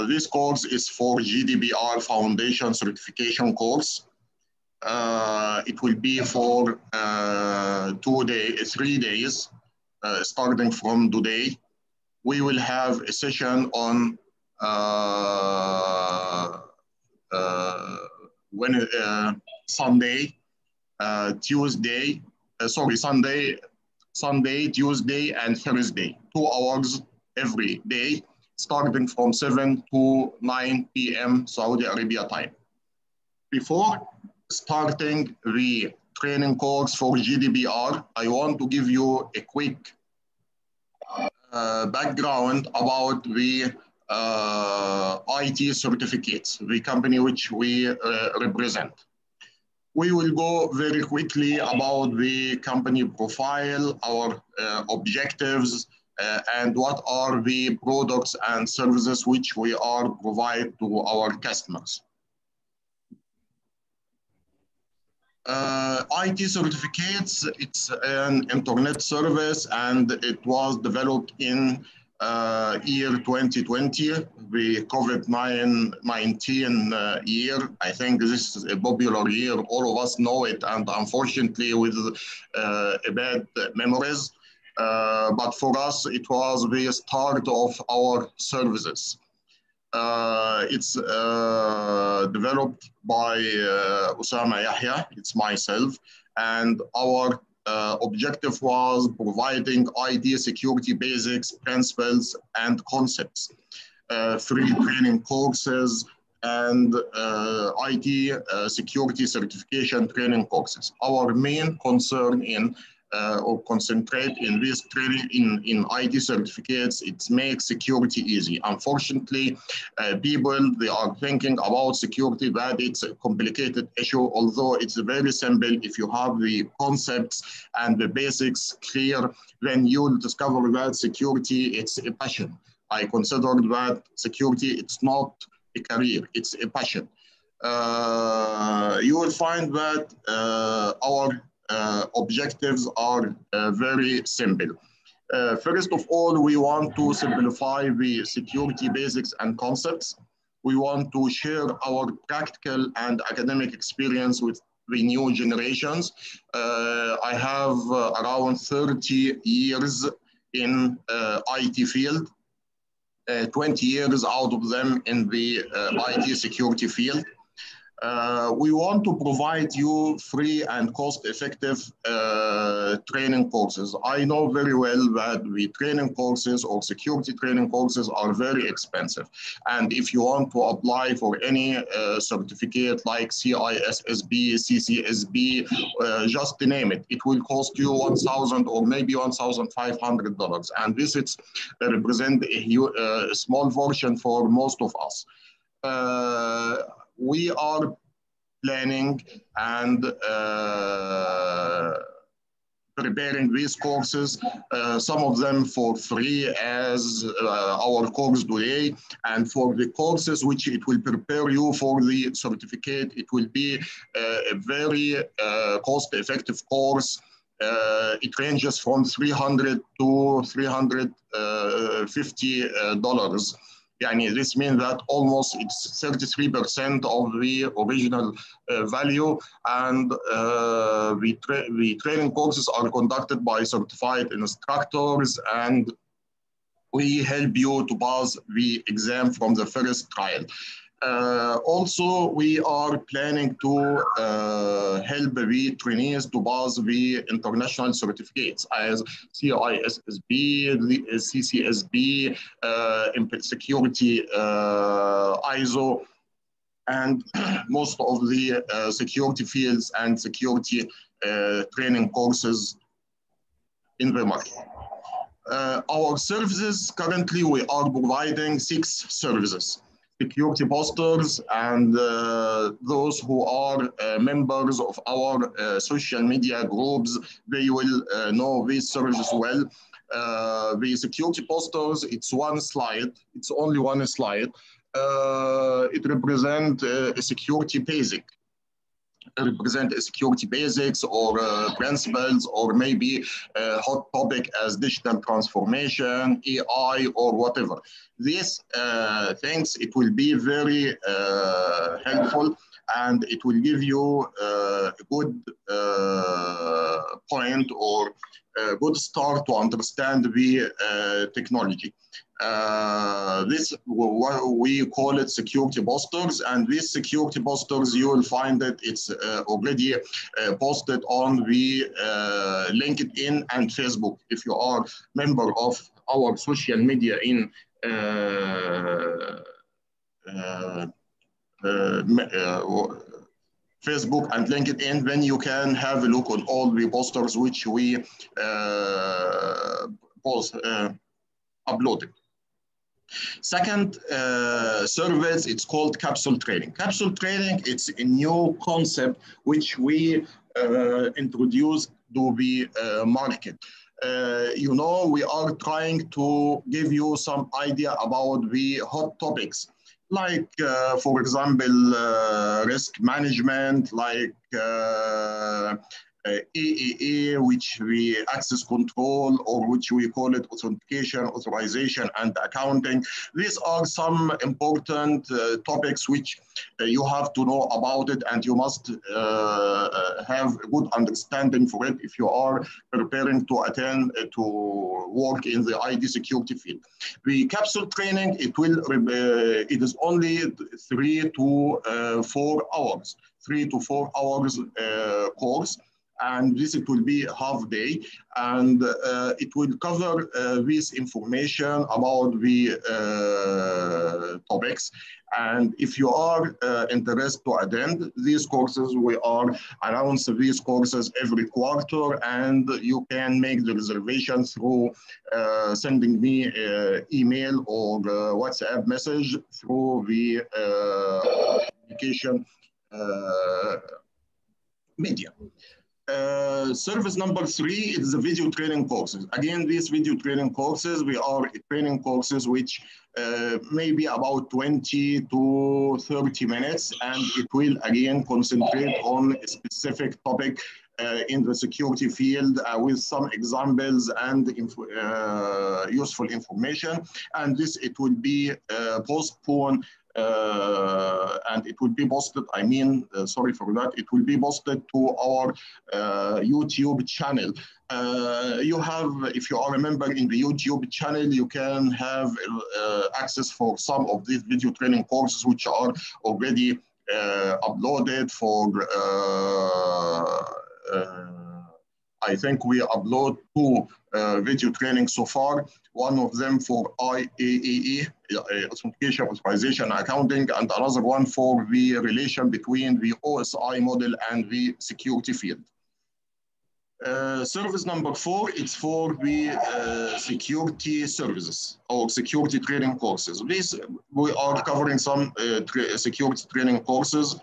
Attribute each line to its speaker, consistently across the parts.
Speaker 1: This course is for GDPR Foundation Certification course. It will be for 3 days, starting from today. We will have a session on Sunday, Sunday, Tuesday, and Thursday, 2 hours every day, starting from 7 to 9 p.m. Saudi Arabia time. Before starting the training course for GDPR, I want to give you a quick background about the IT certificates, the company which we represent. We will go very quickly about the company profile, our objectives, and what are the products and services which we are provide to our customers. IT certificates, it's an internet service, and it was developed in year 2020, the COVID-19 year. I think this is a popular year. All of us know it, and unfortunately with bad memories. But for us, it was the start of our services. It's developed by Usama Yahia, it's myself, and our objective was providing IT security basics, principles, and concepts, free training courses, and IT security certification training courses. Our main concern or concentrate in this training in IT certificates, it makes security easy. Unfortunately, people, they are thinking about security that it's a complicated issue, although it's very simple. If you have the concepts and the basics clear, then you'll discover that security, it's a passion. I consider that security, it's not a career, it's a passion. You will find that our objectives are very simple. First of all, we want to simplify the security basics and concepts. We want to share our practical and academic experience with the new generations. I have around 30 years in IT field, 20 years out of them in the IT security field. We want to provide you free and cost-effective training courses. I know very well that the training courses or security training courses are very expensive. And if you want to apply for any certificate like CISSP, CCSB, just to name it, it will cost you $1,000 or maybe $1,500. And this is represent a small portion for most of us. We are planning and preparing these courses, some of them for free as our course today, and for the courses which it will prepare you for the certificate, it will be a very cost-effective course. It ranges from $300 to $350. This means that almost it's 33% of the original value, and the training courses are conducted by certified instructors, and we help you to pass the exam from the first trial. Also, we are planning to help the trainees to pass the international certificates as CISSB, CCSB, security, ISO, and most of the security fields and security training courses in the market. Our services, currently we are providing 6 services. Security posters, and those who are members of our social media groups, they will know these services well. The security posters, it's one slide, it's only one slide. It represents a security basic. represent security basics or principles, or maybe a hot topic as digital transformation, AI, or whatever. These things, it will be very helpful, and it will give you a good point or a good start to understand the technology. This what we call it security posters, and these security posters you will find that it's already posted on the LinkedIn and Facebook. If you are member of our social media in Facebook and LinkedIn, then you can have a look on all the posters which we uploaded. Second service, it's called capsule training. Capsule training, it's a new concept which we introduced to the market. You know, we are trying to give you some idea about the hot topics, like, for example, risk management, like AAA, which we access control, or which we call it authentication, authorization, and accounting. These are some important topics which you have to know about it, and you must have a good understanding for it if you are preparing to attend to work in the ID security field. The capsule training, it is only 3 to 4 hours, 3 to 4 hours course. And this, it will be half day, and it will cover this information about the topics. And if you are interested to attend these courses, we are announcing these courses every quarter, and you can make the reservation through sending me email or WhatsApp message through the communication media. Service number 3 is the video training courses. Again, these video training courses, we are training courses which may be about 20 to 30 minutes, and it will again concentrate on a specific topic in the security field with some examples and useful information. And this, it will be postponed and it will be posted, sorry for that, it will be posted to our YouTube channel. You have, if you are a member in the YouTube channel, you can have access for some of these video training courses which are already uploaded for, I think we upload 2 video trainings so far. One of them for IAAE, authentication, authorization, accounting, and another one for the relation between the OSI model and the security field. Service number 4, it's for the security services or security training courses. This, we are covering some security training courses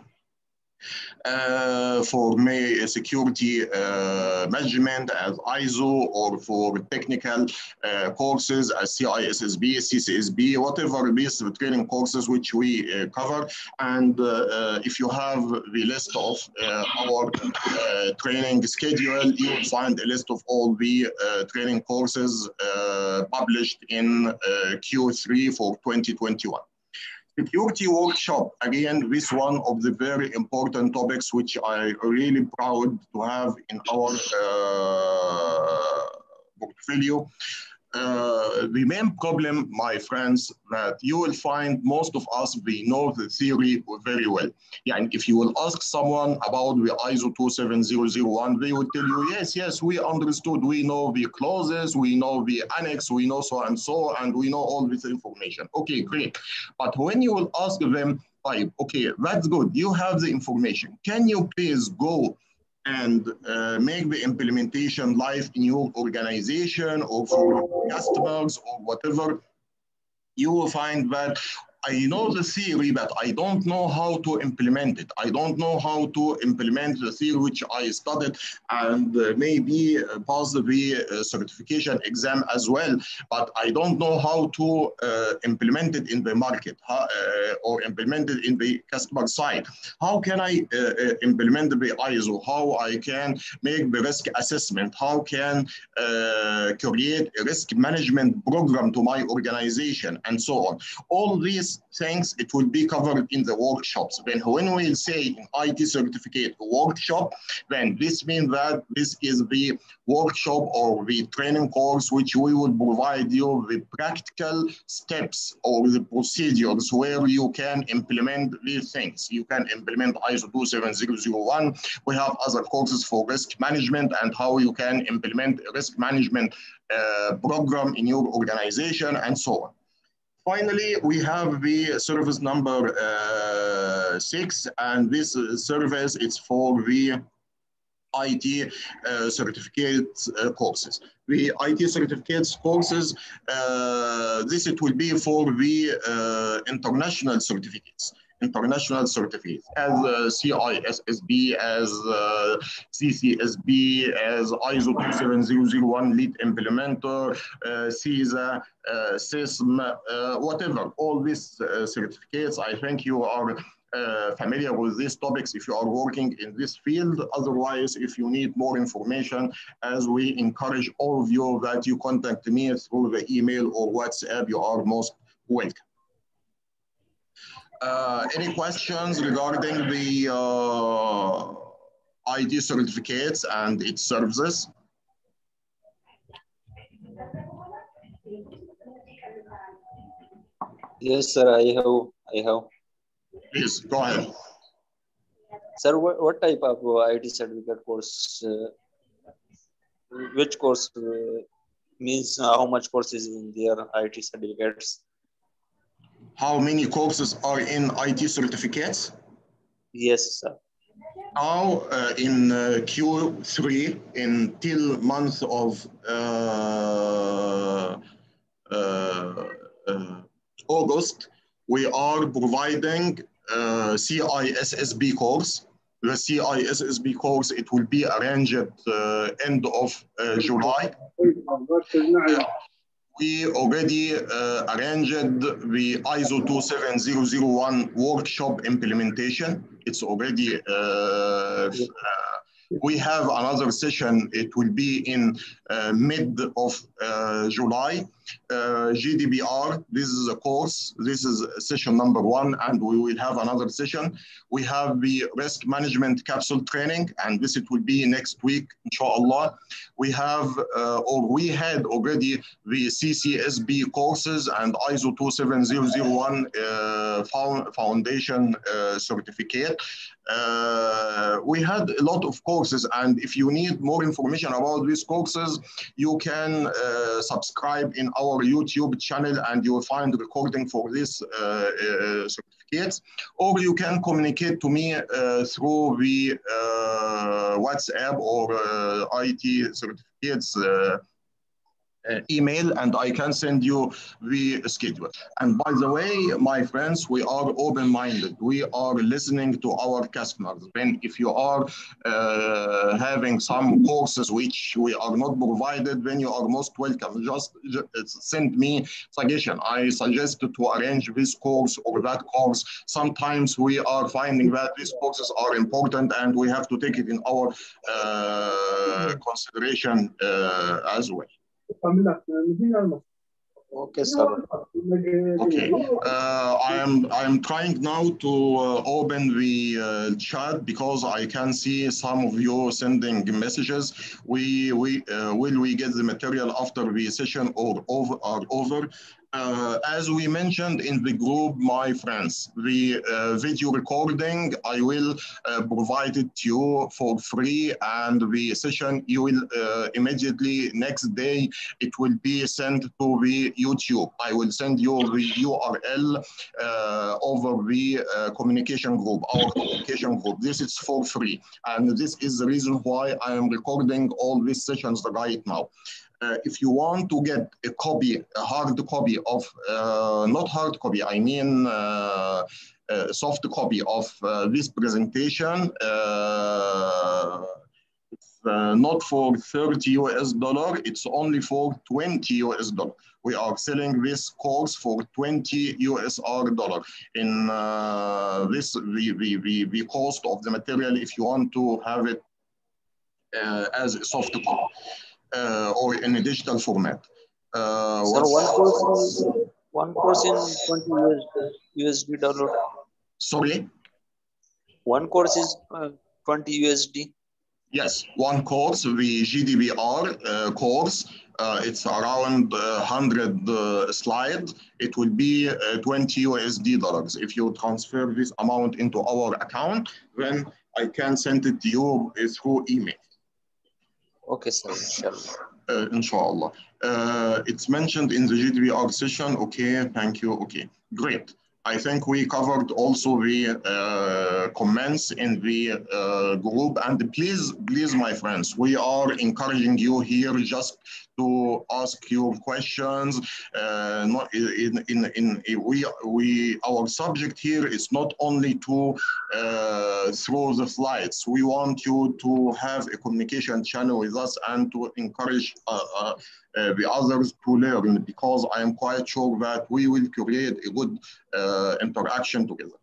Speaker 1: for security management as ISO, or for technical courses as CISSP, CCSP, whatever these training courses which we cover. And if you have the list of our training schedule, you will find a list of all the training courses published in Q3 for 2021. Security workshop, again, this one of the very important topics which I really proud to have in our portfolio. The main problem, my friends, that you will find most of us, we know the theory very well. Yeah, and if you will ask someone about the ISO 27001, they will tell you, yes, we understood. We know the clauses, we know the annex, we know so and so, and we know all this information. Okay, great. But when you will ask them, okay, that's good. You have the information. Can you please go and make the implementation live in your organization or for your customers or whatever? You will find that I know the theory, but I don't know how to implement it. I don't know how to implement the theory which I studied and maybe pass the certification exam as well, but I don't know how to implement it in the market or implement it in the customer side. How can I implement the ISO? How I can make the risk assessment? How can create a risk management program to my organization and so on? All these things, it will be covered in the workshops. Then when we say in IT certificate workshop, then this means that this is the workshop or the training course which we will provide you with practical steps or the procedures where you can implement these things. You can implement ISO 27001. We have other courses for risk management and how you can implement a risk management program in your organization and so on. Finally, we have the service number 6, and this service is for the IT certificates courses. The IT certificates courses, this it will be for the international certificates. International certificates as CISSB, as CCSB, as ISO 27001 lead implementer, CISA, SISM, whatever. All these certificates, I think you are familiar with these topics if you are working in this field. Otherwise, if you need more information, as we encourage all of you that you contact me through the email or WhatsApp, you are most welcome. Any questions regarding the IT certificates and its services?
Speaker 2: Yes, sir, I have.
Speaker 1: Please, go ahead.
Speaker 2: Sir, what type of IT certificate course, which course means how much courses in their IT certificates?
Speaker 1: How many courses are in IT certificates?
Speaker 2: Yes, sir.
Speaker 1: Now in Q3, until month of August, we are providing CISSB course. The CISSB course, it will be arranged at end of July. We already arranged the ISO 27001 workshop implementation. It's already, we have another session. It will be in mid of July. GDPR, this is a course. This is session number 1, and we will have another session. We have the risk management capsule training, and this it will be next week, inshallah. We have, or we had already the CCSB courses and ISO 27001 foundation certificate. We had a lot of courses, and if you need more information about these courses, you can subscribe in our YouTube channel and you will find the recording for this certificates, or you can communicate to me through the WhatsApp or IT certificates email, and I can send you the schedule. And by the way, my friends, we are open-minded. We are listening to our customers. Then if you are having some courses which we are not provided, then you are most welcome. Just send me suggestion. I suggest to arrange this course or that course. Sometimes we are finding that these courses are important and we have to take it in our consideration as well.
Speaker 2: Okay, sir.
Speaker 1: Okay, I am trying now to open the chat because I can see some of you sending messages. Will we get the material after the session or over? As we mentioned in the group, my friends, the video recording, I will provide it to you for free, and the session you will immediately next day, it will be sent to the YouTube. I will send you the URL over the communication group, our communication group. This is for free, and this is the reason why I am recording all these sessions right now. If you want to get a copy, a hard copy of, not hard copy, I mean soft copy of this presentation, not for 30 US dollar, it's only for 20 US dollar. We are selling this course for 20 US dollar. In this, the cost of the material, if you want to have it as a soft copy or in a digital format.
Speaker 2: Sir, one course in 20 USD download.
Speaker 1: Sorry?
Speaker 2: One course is 20 USD.
Speaker 1: Yes, one course, the GDPR course, it's around 100 slides. It will be 20 USD dollars. If you transfer this amount into our account, then I can send it to you through email.
Speaker 2: Okay, sir, inshallah.
Speaker 1: Inshallah. It's mentioned in the GDPR session. Okay, thank you. Okay, great. I think we covered also the comments in the group. And please, my friends, we are encouraging you here just to ask your questions. Our subject here is not only to through the slides. We want you to have a communication channel with us and to encourage the others to learn, because I am quite sure that we will create a good interaction together.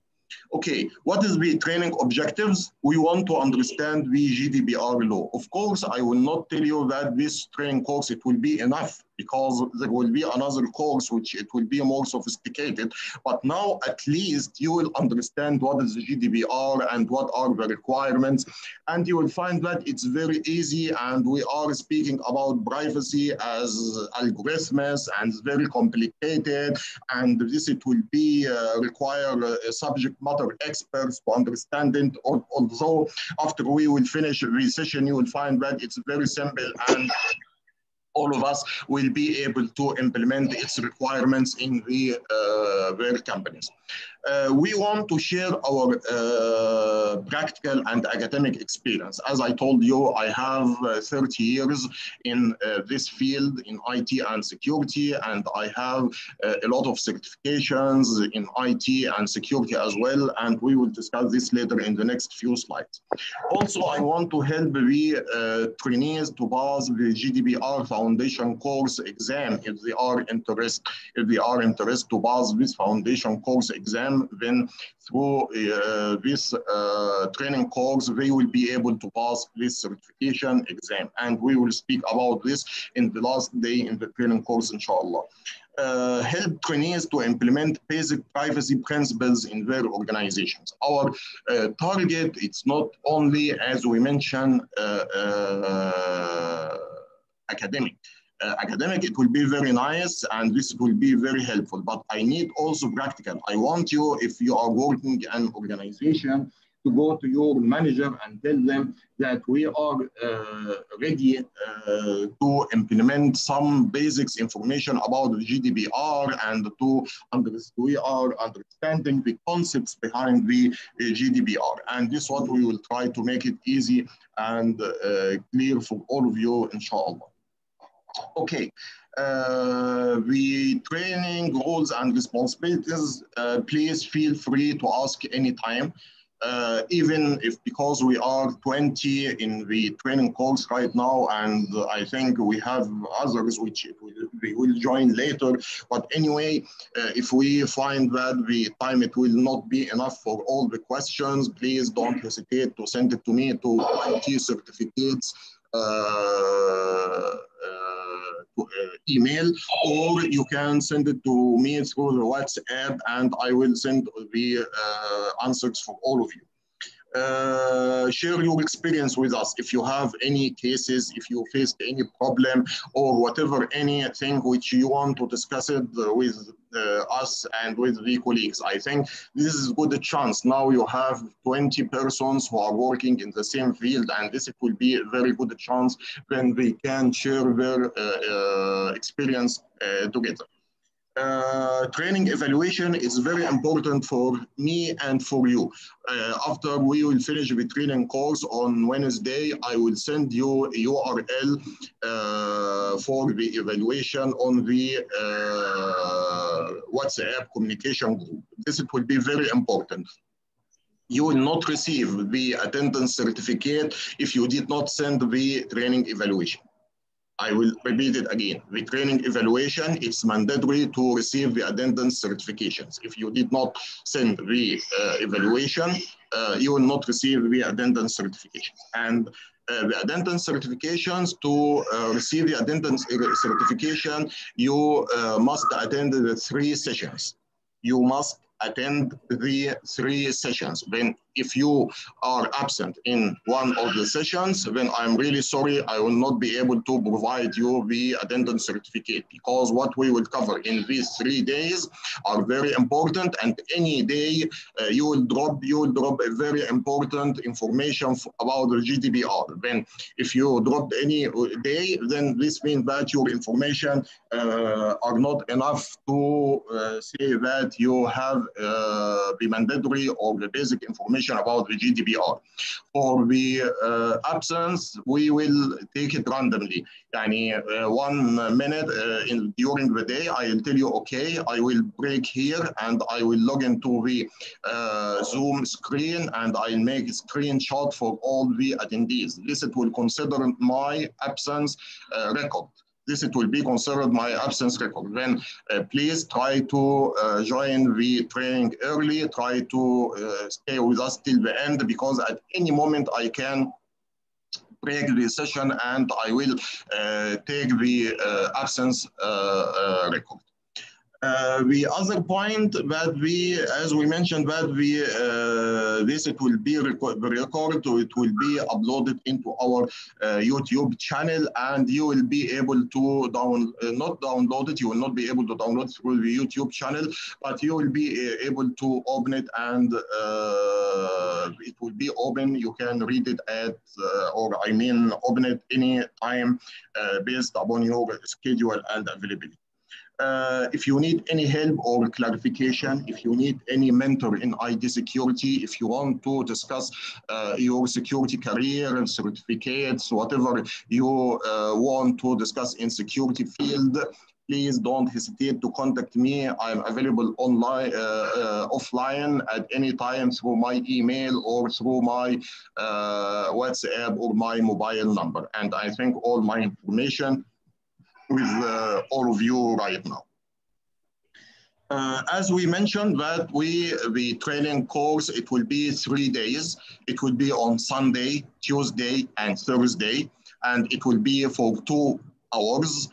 Speaker 1: Okay, what is the training objectives? We want to understand the GDPR law. Of course, I will not tell you that this training course, it will be enough, because there will be another course which it will be more sophisticated. But now at least you will understand what is the GDPR and what are the requirements. And you will find that it's very easy, and we are speaking about privacy as algorithms and very complicated. And this it will be require subject matter experts to understand it. Although after we will finish the session, you will find that it's very simple, and all of us will be able to implement its requirements in their companies. We want to share our practical and academic experience. As I told you, I have 30 years in this field in IT and security, and I have a lot of certifications in IT and security as well, and we will discuss this later in the next few slides. Also, I want to help the trainees to pass the GDPR Foundation course exam if they are interested. If they are interested to pass this foundation course exam, then through this training course, they will be able to pass this certification exam. And we will speak about this in the last day in the training course, inshallah. Help trainees to implement basic privacy principles in their organizations. Our target, it's not only, as we mentioned, academic. Academic, it will be very nice, and this will be very helpful, but I need also practical. I want you, if you are working in an organization, to go to your manager and tell them that we are ready to implement some basics information about the GDPR, and we are understanding the concepts behind the GDPR. And this is what we will try to make it easy and clear for all of you, inshallah. Okay, the training roles and responsibilities, please feel free to ask anytime. Even if, because we are 20 in the training course right now, and I think we have others which we will join later. But anyway, if we find that the time it will not be enough for all the questions, please don't hesitate to send it to me to IT certificates email, or you can send it to me through the WhatsApp, and I will send the answers for all of you. Share your experience with us. If you have any cases, if you faced any problem, or whatever, anything which you want to discuss it with us and with the colleagues. I think this is a good chance. Now you have 20 persons who are working in the same field, and this it will be a very good chance when they can share their experience together. Training evaluation is very important for me and for you. After we will finish the training course on Wednesday, I will send you a URL for the evaluation on the WhatsApp communication group. This it will be very important. You will not receive the attendance certificate if you did not send the training evaluation. I will repeat it again. The training evaluation, it's mandatory to receive the attendance certifications. If you did not send the evaluation, you will not receive the attendance certifications. And the attendance certifications, to receive the attendance certification, you must attend the 3 sessions. You must attend the 3 sessions. Then if you are absent in one of the sessions, then I'm really sorry, I will not be able to provide you the attendance certificate, because what we will cover in these 3 days are very important, and any day you will drop a very important information about the GDPR. Then if you drop any day, then this means that your information are not enough to say that you have the mandatory or the basic information about the GDPR. For the absence, we will take it randomly. Yani, 1 minute during the day, I will tell you, okay, I will break here and I will log into the Zoom screen and I'll make a screenshot for all the attendees. This it will consider my absence record. This it will be considered my absence record. Then please try to join the training early, try to stay with us till the end, because at any moment I can break the session and I will take the absence record. The other point that as we mentioned, that this it will be recorded, it will be uploaded into our YouTube channel, and you will be able to not download it. You will not be able to download it through the YouTube channel, but you will be able to open it, and it will be open. You can read it at, open it any time based upon your schedule and availability. If you need any help or clarification, if you need any mentor in IT security, if you want to discuss your security career, certificates, whatever you want to discuss in security field, please don't hesitate to contact me. I'm available online, offline at any time through my email or through my WhatsApp or my mobile number. And I think all my information with all of you right now. As we mentioned, that the training course, it will be 3 days. It will be on Sunday, Tuesday, and Thursday, and it will be for 2 hours.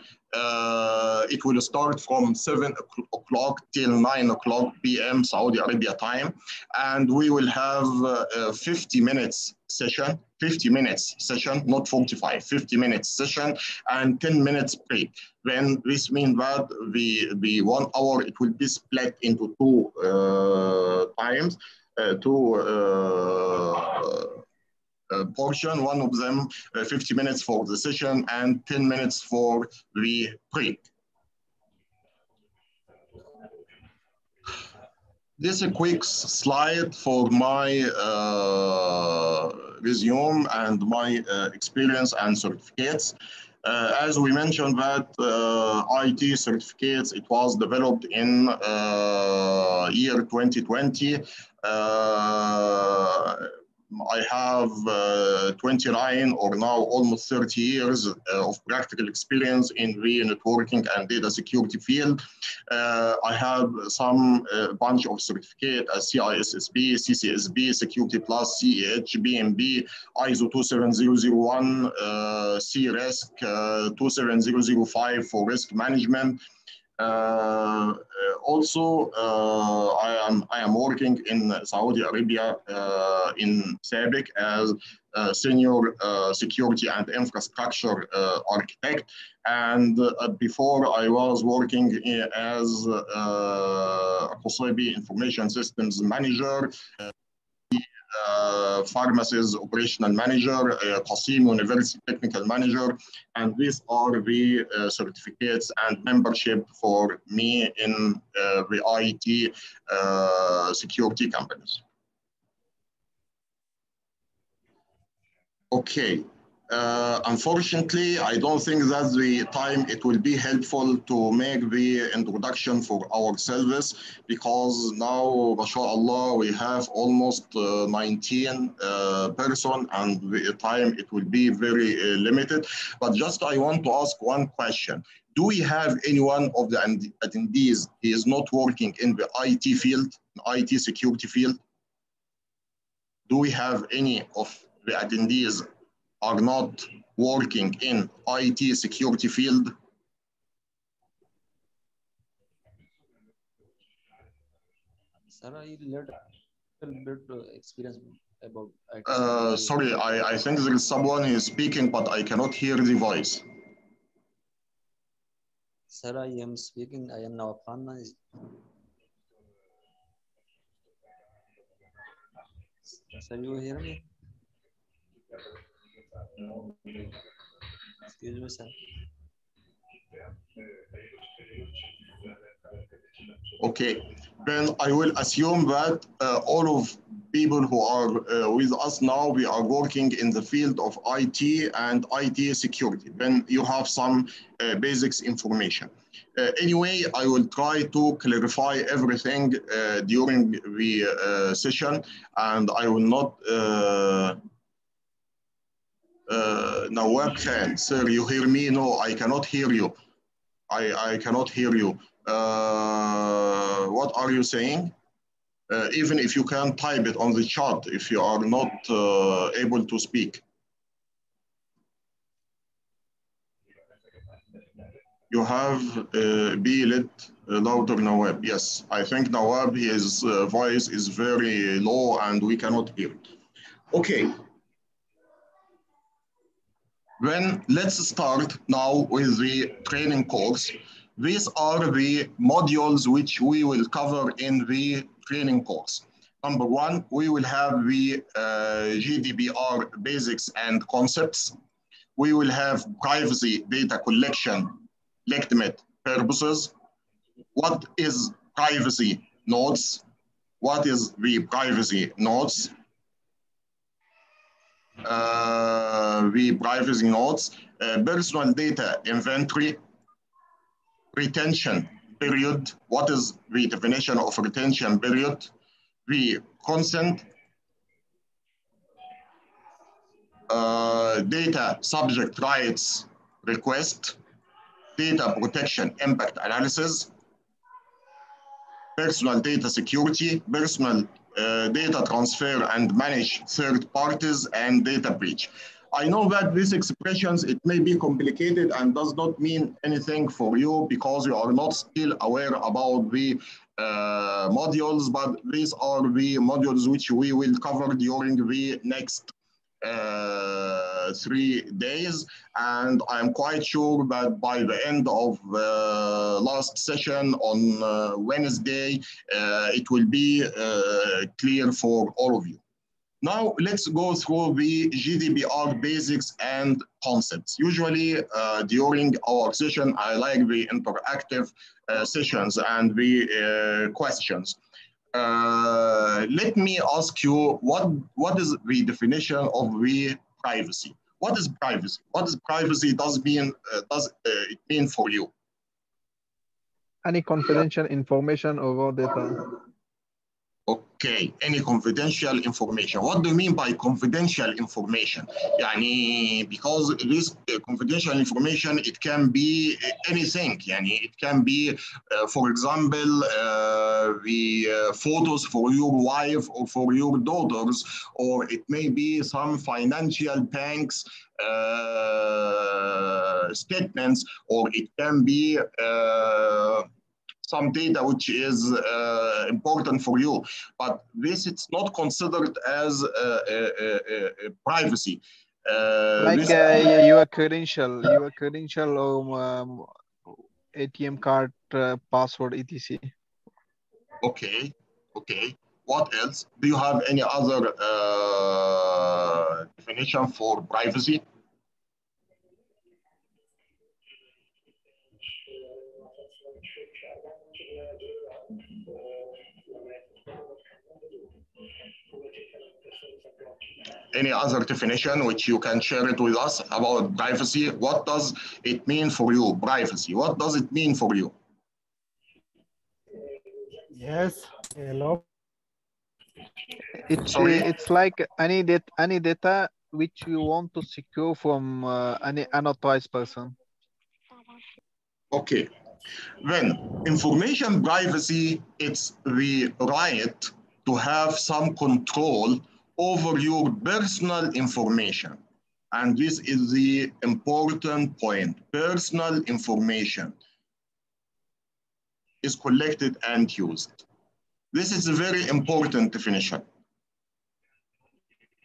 Speaker 1: It will start from 7 o'clock till 9 o'clock p.m. Saudi Arabia time, and we will have a 50 minutes session, not 45, 50 minutes session and 10 minutes break. Then this means that the 1 hour, it will be split into 2 times, portion, one of them 50 minutes for the session and 10 minutes for the break. This is a quick slide for my resume and my experience and certificates. As we mentioned that IT certificates, it was developed in year 2020. I have 29 or now almost 30 years of practical experience in the networking and data security field. I have some bunch of certificates as CISSP, CCSP, Security Plus, CEH, BMB, ISO 27001, CRISC 27005 for risk management. Also, I am working in Saudi Arabia in SABIC as a senior security and infrastructure architect. And before I was working as a Qusaybi information systems manager, pharmacies operational manager, Qasim University technical manager, and these are the certificates and membership for me in the IT security companies. Okay. Unfortunately, I don't think that's the time it will be helpful to make the introduction for ourselves, because now, mashallah, we have almost 19 person, and the time it will be very limited. But just I want to ask one question. Do we have anyone of the attendees who is not working in the IT field, IT security field? Do we have any of the attendees are not working in IT security field?
Speaker 2: Sir, I learned a little bit experience about IT
Speaker 1: sorry, I think there is someone who is speaking, but I cannot hear the voice.
Speaker 2: Sir, I am speaking. I am now Khan. Sir, you hear me? Excuse me, sir.
Speaker 1: Okay, then I will assume that all of people who are with us now, we are working in the field of IT and IT security. Then you have some basics information. Anyway, I will try to clarify everything during the session, and I will not Nawab Khan, sir, you hear me? No, I cannot hear you. I cannot hear you. What are you saying? Even if you can type it on the chat if you are not able to speak. You have be lit louder, Nawab. Yes, I think Nawab, his voice is very low and we cannot hear it. Okay. Then let's start now with the training course. These are the modules which we will cover in the training course. Number one, we will have the GDPR basics and concepts. We will have privacy data collection, legitimate purposes. What is privacy nodes? What is the privacy nodes? The privacy nodes, personal data inventory, retention period. What is the definition of retention period? The consent, data subject rights request, data protection impact analysis, personal data security, personal data transfer and manage third parties, and data breach. I know that these expressions, it may be complicated and does not mean anything for you because you are not still aware about the modules, but these are the modules which we will cover during the next 3 days, and I'm quite sure that by the end of the last session on Wednesday, it will be clear for all of you. Now, let's go through the GDPR basics and concepts. Usually, during our session, I like the interactive sessions and the questions. Let me ask you, what is the definition of the privacy? What is privacy? What is privacy does it mean for you?
Speaker 3: Any confidential information over data.
Speaker 1: Okay, any confidential information. What do you mean by confidential information? Yani, because this confidential information, it can be anything. Yani, it can be, for example, the photos for your wife or for your daughters, or it may be some financial banks statements, or it can be some data which is important for you, but this it's not considered as privacy.
Speaker 3: Like your credential or ATM card, password, etc.
Speaker 1: Okay. What else? Do you have any other definition for privacy? Any other definition which you can share it with us about privacy? What does it mean for you, privacy? What does it mean for you?
Speaker 4: Yes, hello.
Speaker 3: It's like any data which you want to secure from any unauthorized person.
Speaker 1: Okay. Then information privacy, it's the right to have some control over your personal information. And this is the important point. Personal information is collected and used. This is a very important definition.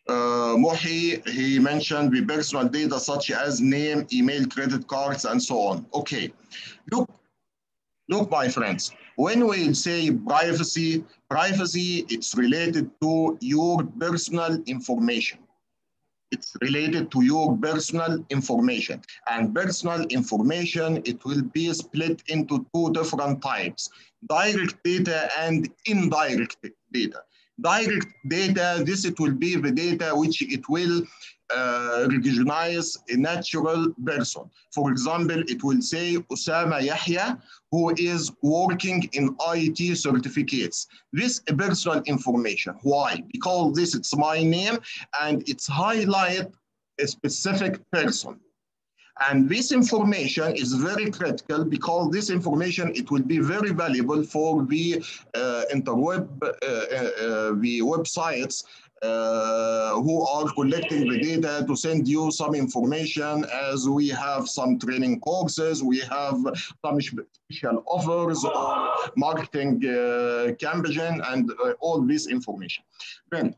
Speaker 1: Mohi, he mentioned the personal data such as name, email, credit cards, and so on. Okay, look, my friends, when we say privacy, it's related to your personal information. It's related to your personal information. And personal information, it will be split into two different types, direct data and indirect data. Direct data, it will be the data which it will recognize a natural person. For example, it will say Usama Yahia, who is working in IT certificates. This is personal information. Why? Because this is my name and it's highlight a specific person. And this information is very critical because this information, it will be very valuable for the interweb, the websites who are collecting the data to send you some information, as we have some training courses, we have some special offers or marketing campaign and all this information. Then,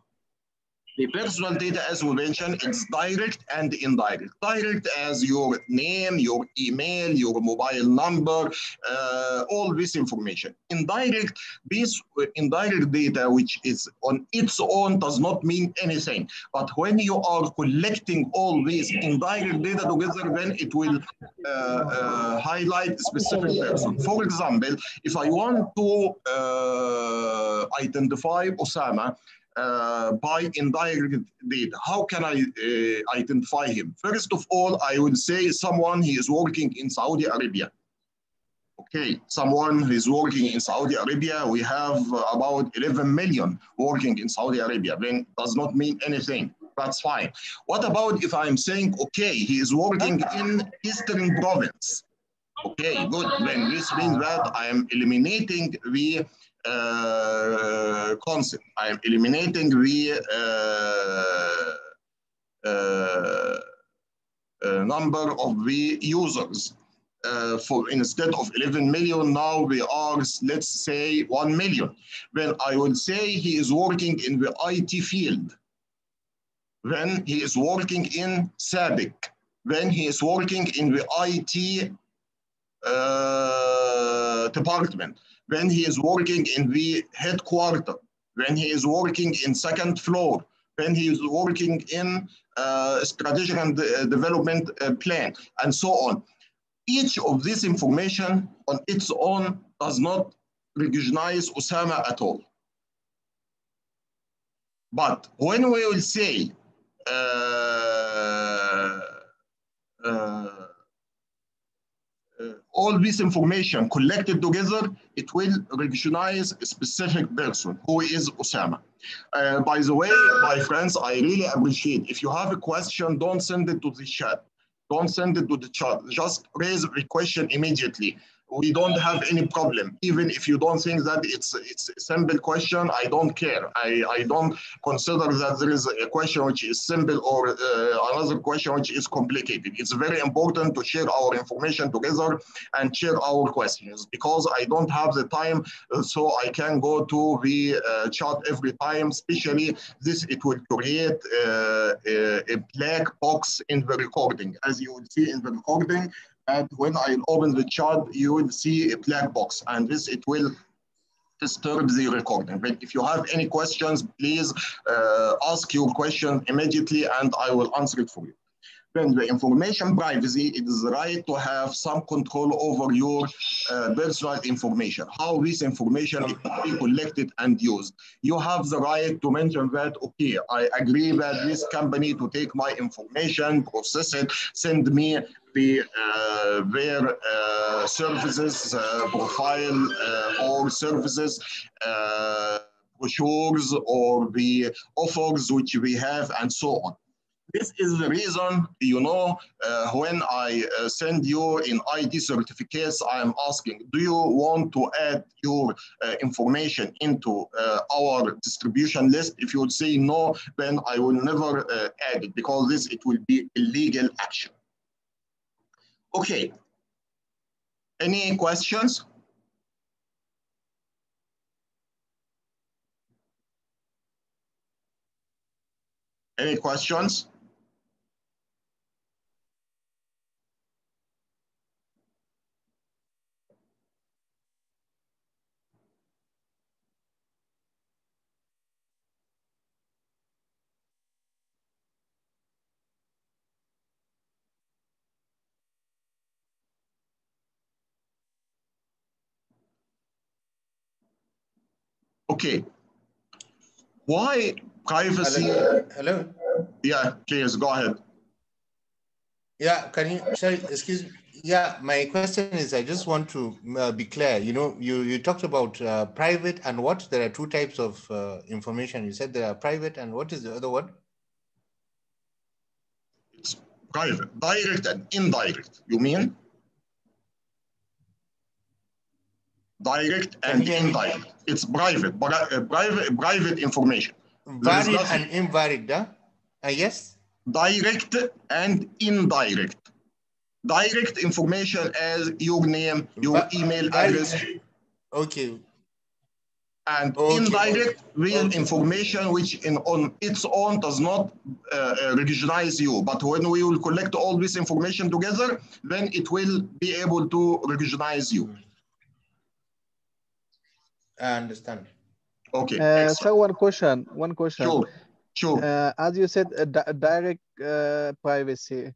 Speaker 1: the personal data, as we mentioned, it's direct and indirect. Direct as your name, your email, your mobile number, all this information. Indirect, this indirect data, which is on its own, does not mean anything. But when you are collecting all these indirect data together, then it will highlight a specific person. For example, if I want to identify Osama, by indirect data. How can I identify him? First of all, I will say someone he is working in Saudi Arabia. Okay, someone who is working in Saudi Arabia, we have about 11 million working in Saudi Arabia. Then does not mean anything. That's fine. What about if I'm saying, okay, he is working in Eastern Province? Okay, good. Then this means that I am eliminating the concept. I am eliminating the number of the users. For instead of 11 million, now we are, let's say, 1 million. Then I will say he is working in the IT field. Then he is working in SABIC. Then he is working in the IT department. When he is working in the headquarters, when he is working in second floor, when he is working in strategic and development plan, and so on. Each of this information on its own does not recognize Osama at all. But when we will say all this information collected together, it will recognize a specific person who is Osama. By the way, my friends, I really appreciate if you have a question, don't send it to the chat. Don't send it to the chat. Just raise the question immediately. We don't have any problem. Even if you don't think that it's a simple question, I don't care. I don't consider that there is a question which is simple or another question which is complicated. It's very important to share our information together and share our questions, because I don't have the time, so I can go to the chat every time. Especially this, it will create a black box in the recording. As you will see in the recording, and when I open the chat, you will see a black box, and this it will disturb the recording. But if you have any questions, please ask your question immediately and I will answer it for you. Then the information privacy, it is the right to have some control over your personal information, how this information is be collected and used. You have the right to mention that, okay, I agree that this company to take my information, process it, send me their services, profile or services, brochures or the offers which we have and so on. This is the reason, you know, when I send you in ID certificates, I am asking, do you want to add your information into our distribution list? If you would say no, then I will never add it because it will be illegal action. Okay. Any questions? Any questions? Okay. Why privacy?
Speaker 5: Hello.
Speaker 1: Yeah, please go ahead.
Speaker 5: Yeah, can you, sorry, excuse me. Yeah, my question is, I just want to be clear. You know, you talked about private and what? There are two types of information. You said there are private and what is the other one?
Speaker 1: It's private, direct and indirect. You mean? Direct and indirect. It's private, but private information.
Speaker 5: Valid and invalid, huh? Yes?
Speaker 1: Direct and indirect. Direct information as your name, your email address.
Speaker 5: Okay.
Speaker 1: And indirect real information which on its own does not recognize you. But when we will collect all this information together, then it will be able to recognize you.
Speaker 5: I understand.
Speaker 1: Okay.
Speaker 3: So one question.
Speaker 1: Sure.
Speaker 3: As you said, direct privacy.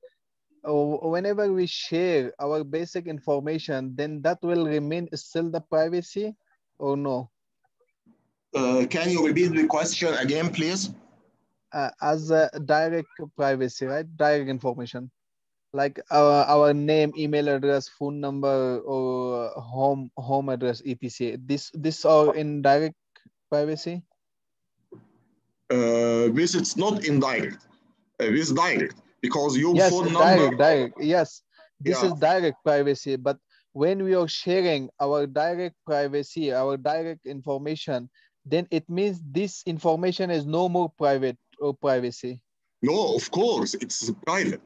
Speaker 3: Whenever we share our basic information, then that will remain still the privacy or no?
Speaker 1: Can you repeat the question again, please?
Speaker 3: As a direct privacy, right? Direct information. Like our name, email address, phone number, or home address, etc. This are in direct privacy.
Speaker 1: This is not indirect. This is direct because your phone
Speaker 3: number.
Speaker 1: Direct.
Speaker 3: Yes, this is direct privacy. But when we are sharing our direct privacy, our direct information, then it means this information is no more private or privacy.
Speaker 1: No, of course, it's private.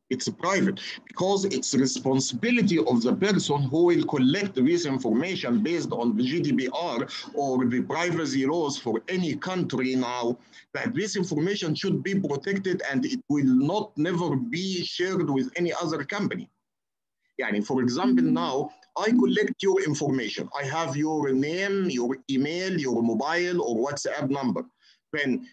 Speaker 1: It's private because it's the responsibility of the person who will collect this information based on the GDPR or the privacy laws for any country now, that this information should be protected and it will not never be shared with any other company. Yani, for example, now I collect your information. I have your name, your email, your mobile or WhatsApp number. When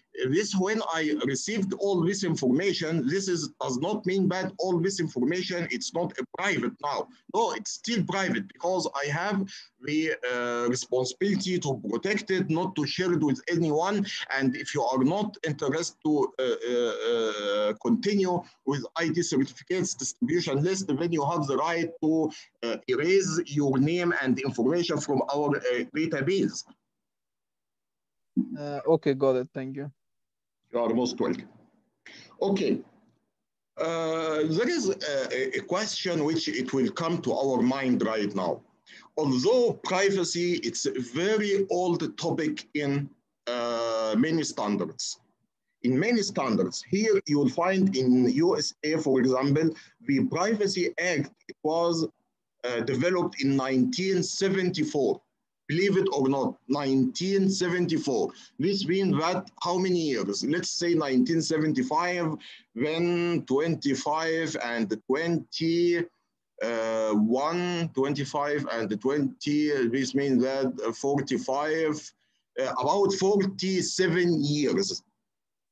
Speaker 1: I received all this information, does not mean that all this information, it's not a private now. No, it's still private because I have the responsibility to protect it, not to share it with anyone. And if you are not interested to continue with ID certificates distribution list, then you have the right to erase your name and information from our database.
Speaker 3: Okay, got it. Thank you.
Speaker 1: You are most welcome. Okay. There is a question which it will come to our mind right now. Although privacy, it's a very old topic in many standards. In many standards, here you will find in USA, for example, the Privacy Act was developed in 1974. Believe it or not, 1974. This means that how many years? Let's say 1975, then 25 and 20, 1, 25, and 20. This means that 45, about 47 years.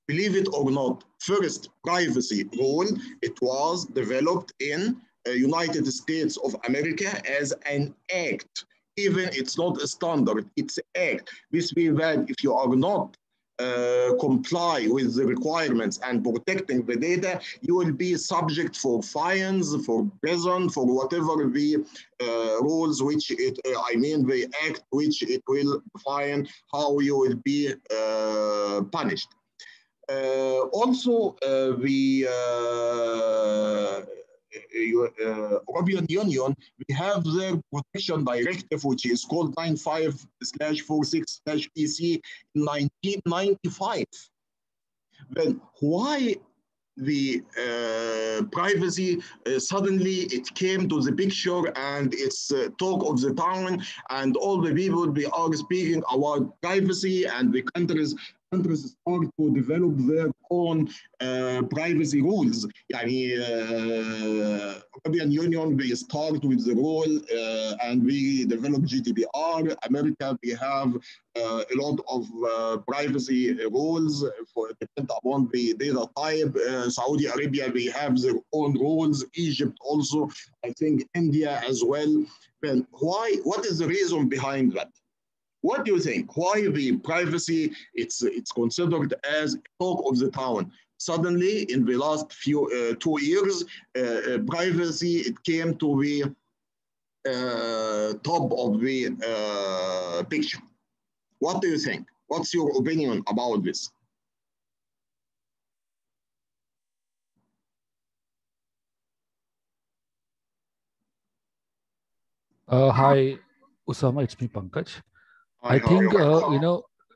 Speaker 1: Believe it or not, first privacy rule, it was developed in United States of America as an act. Even it's not a standard, it's an act. This means that if you are not comply with the requirements and protecting the data, you will be subject for fines, for prison, for whatever the rules which it, I mean the act which it will define how you will be punished. Also, the European Union, we have their protection directive, which is called 95/46/EC in 1995. Then why the privacy suddenly it came to the picture and it's talk of the town and all the people they are speaking about privacy and the countries start to develop their own privacy rules. يعني European Union they start with the rule and we develop GDPR. America we have a lot of privacy rules for depend upon the data type. Saudi Arabia they have their own rules. Egypt also. I think India as well. Then why? What is the reason behind that? What do you think? Why the privacy it's considered as talk of the town? Suddenly, in the last few 2 years, privacy it came to the top of the picture. What do you think? What's your opinion about this?
Speaker 6: Hi, Usama, it's me, Pankaj.
Speaker 1: Hi,
Speaker 6: I think,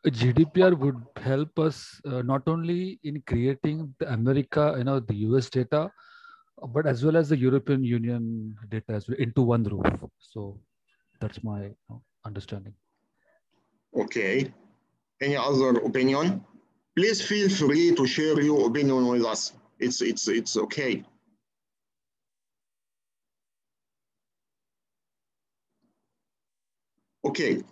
Speaker 6: GDPR would help us not only in creating the America, the US data, but as well as the European Union data as well into one roof. So that's my understanding.
Speaker 1: Okay. Any other opinion? Please feel free to share your opinion with us. It's okay. Okay.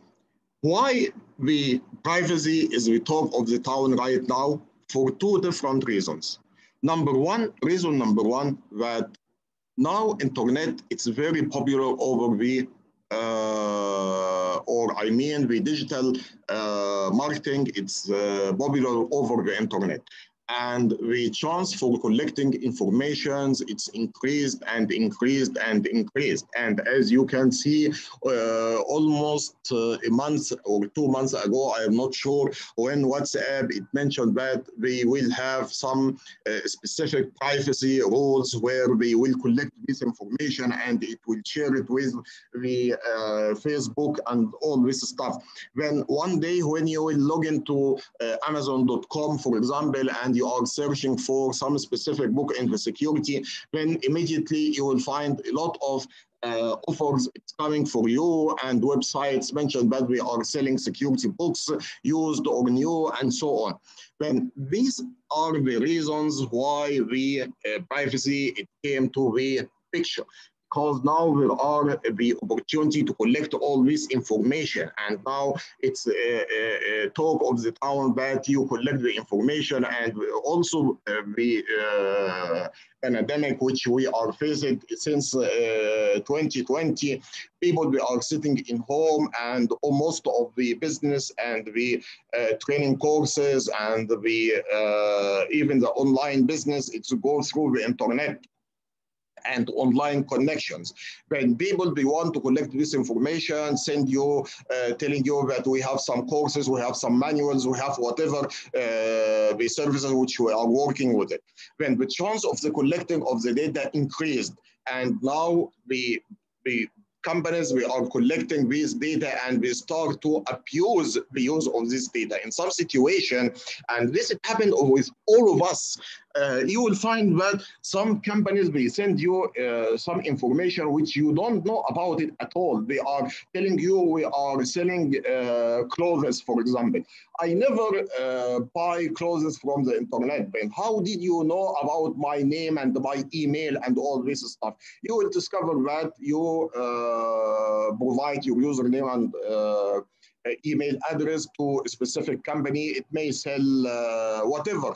Speaker 1: Why the privacy is the talk of the town right now? For two different reasons. Reason number one, that now internet it's very popular over the the digital marketing, it's popular over the internet. And the chance for collecting informations, it's increased and increased and increased. And as you can see, almost a month or 2 months ago, I am not sure, when WhatsApp, it mentioned that they will have some specific privacy rules where they will collect this information and it will share it with the Facebook and all this stuff. Then one day when you will log into Amazon.com, for example, and you are searching for some specific book in the security, then immediately you will find a lot of offers it's coming for you and websites mentioned that we are selling security books, used or new, and so on. Then these are the reasons why the privacy it came to the picture. Because now there are the opportunity to collect all this information, and now it's a talk of the town that you collect the information, and also the pandemic which we are facing since 2020. People are sitting in home, and most of the business and the training courses and the even the online business, it's go through the internet and online connections. When people they want to collect this information, send you, telling you that we have some courses, we have some manuals, we have whatever the services which we are working with it. When the chance of the collecting of the data increased, and now the companies we are collecting this data and we start to abuse the use of this data in some situation, and this happened with all of us. you will find that some companies, they send you some information which you don't know about it at all. They are telling you we are selling clothes, for example. I never buy clothes from the internet. And how did you know about my name and my email and all this stuff? You will discover that you provide your username and email address to a specific company. It may sell whatever,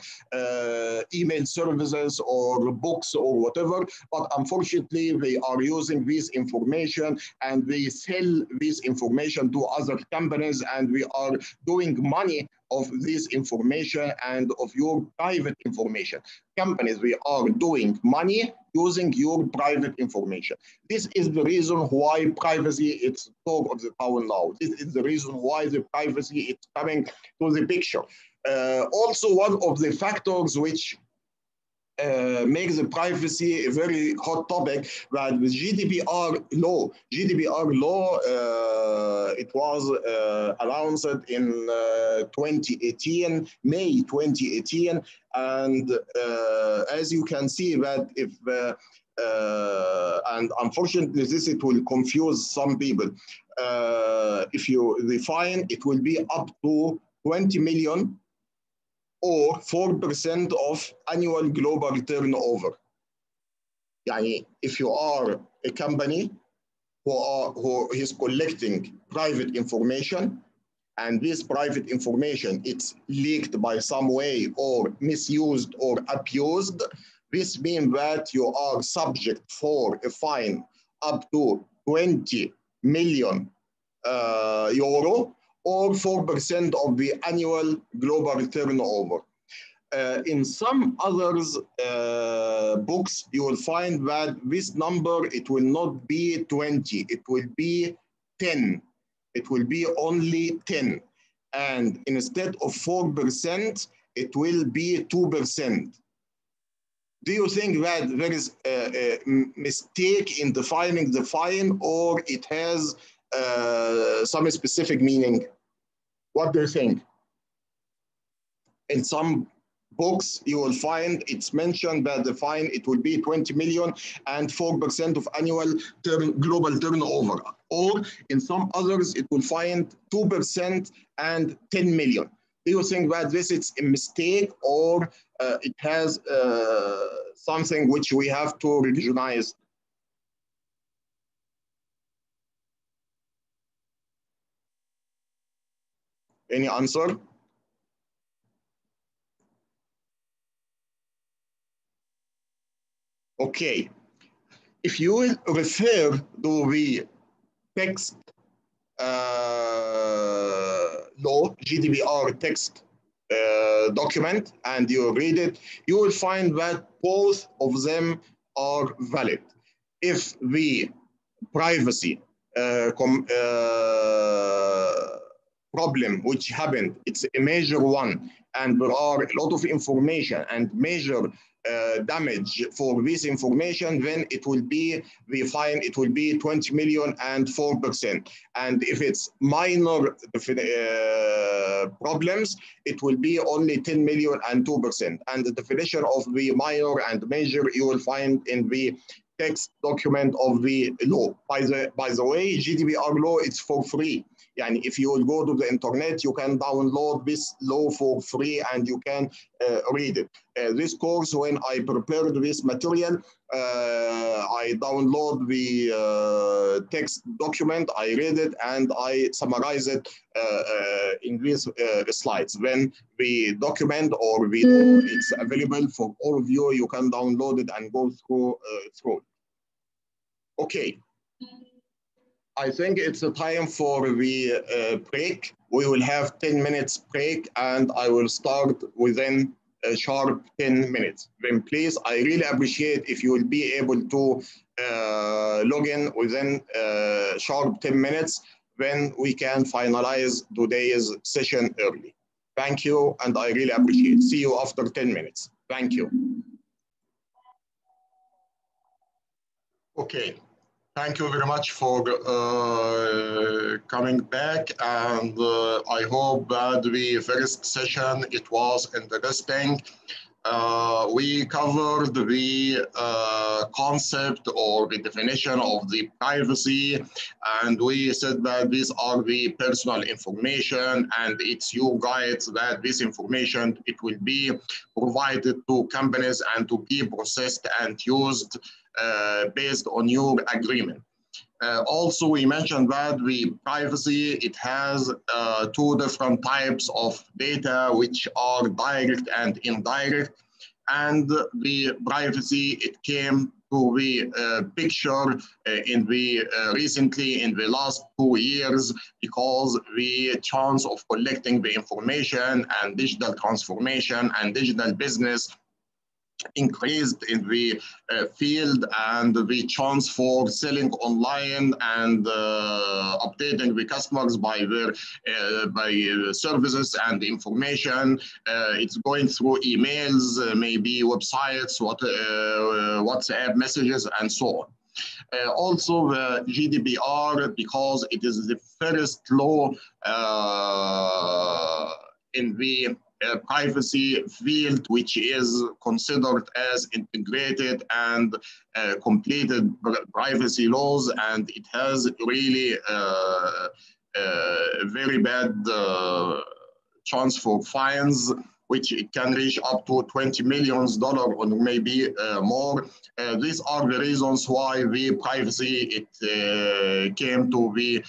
Speaker 1: email services or books or whatever, but unfortunately they are using this information and they sell this information to other companies, and we are doing money of this information and of your private information. Companies, we are doing money using your private information. This is the reason why privacy is talk of the town now. This is the reason why the privacy is coming to the picture. Also, one of the factors which makes the privacy a very hot topic, that with GDPR law, it was announced in 2018, May 2018, and as you can see that if and unfortunately this it will confuse some people. If you define, it will be up to 20 million or 4% of annual global turnover. Yani, if you are a company who is collecting private information, and this private information it's leaked by some way or misused or abused, this means that you are subject for a fine up to 20 million euro or 4% of the annual global turnover. In some others books, you will find that this number, it will not be 20, it will be 10. It will be only 10. And instead of 4%, it will be 2%. Do you think that there is a mistake in defining the fine, or it has some specific meaning? What do you think? In some books, you will find it's mentioned that the fine, it will be 20 million and 4% of annual global turnover. Or in some others, it will find 2% and 10 million. Do you think that this is a mistake, or it has something which we have to religionize? Any answer? Okay. If you will refer to the text law, GDPR text document, and you read it, you will find that both of them are valid. If the privacy problem which happened, it's a major one, and there are a lot of information and major damage for this information, then it will be the fine, it will be 20 million and 4%. And if it's minor problems, it will be only 10 million and 2%. And the definition of the minor and major you will find in the text document of the law. By the way, GDPR law, it's for free. And if you will go to the internet, you can download this law for free and you can read it. This course, when I prepared this material, I download the text document, I read it, and I summarize it in these slides. When the document or the law, it's available for all of you, you can download it and go through it. Okay. I think it's a time for the break. We will have 10 minutes break, and I will start within a sharp 10 minutes. Then please, I really appreciate if you will be able to log in within sharp 10 minutes, then we can finalize today's session early. Thank you, and I really appreciate it. See you after 10 minutes. Thank you. Okay. Thank you very much for coming back, and I hope that the first session, it was interesting. we covered the concept or the definition of the privacy, and we said that these are the personal information, and it's your rights that this information, it will be provided to companies and to be processed and used based on your agreement. Also, we mentioned that the privacy, it has two different types of data, which are direct and indirect. And the privacy, it came to the picture in the recently in the last 2 years, because the chance of collecting the information and digital transformation and digital business increased in the field, and the chance for selling online and updating the customers by their services and information. It's going through emails, maybe websites, WhatsApp messages, and so on. Also, the GDPR, because it is the first law in the privacy field, which is considered as integrated and completed privacy laws, and it has really very bad chance for fines, which it can reach up to $20 million or maybe more. These are the reasons why the privacy, it came to the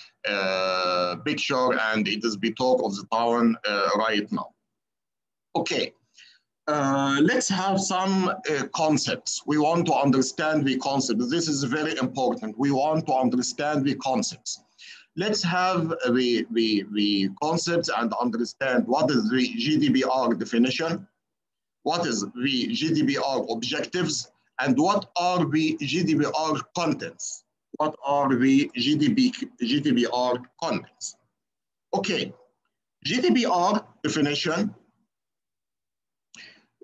Speaker 1: picture, and it is the talk of the town right now. Okay, let's have some concepts. We want to understand the concepts. This is very important. We want to understand the concepts. Let's have the concepts and understand what is the GDPR definition, what is the GDPR objectives, and what are the GDPR contents. What are the GDPR contents? Okay, GDPR definition.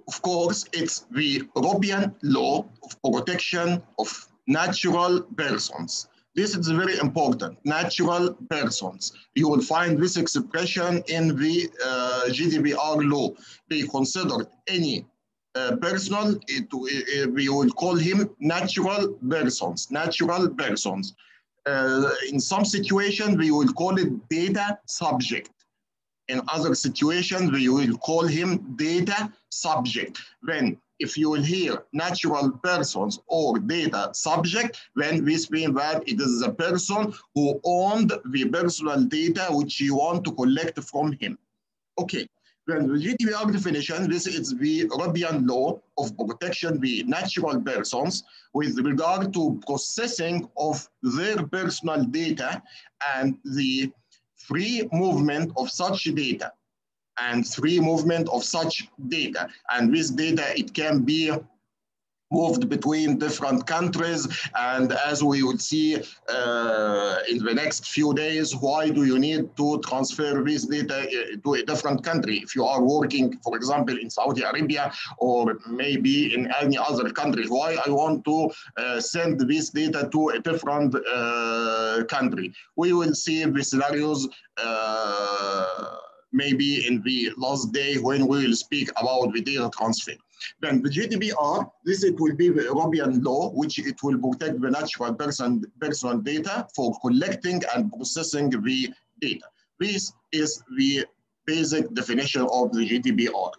Speaker 1: Of course, it's the European law of protection of natural persons. This is very important, natural persons. You will find this expression in the GDPR law. They consider any person, we will call him natural persons, natural persons. In some situations, we will call it data subject. In other situations, we will call him data subject. Then, if you will hear natural persons or data subject, then this means that it is a person who owned the personal data which you want to collect from him. Okay, then the GDPR definition, this is the European law of protection the natural persons with regard to processing of their personal data and the free movement of such data and free movement of such data. And this data, it can be moved between different countries. And as we will see in the next few days, why do you need to transfer this data to a different country? If you are working, for example, in Saudi Arabia or maybe in any other country, why I want to send this data to a different country? We will see the scenarios maybe in the last day when we will speak about the data transfer. Then the GDPR, this it will be the European law, which it will protect the natural personal data for collecting and processing the data. This is the basic definition of the GDPR.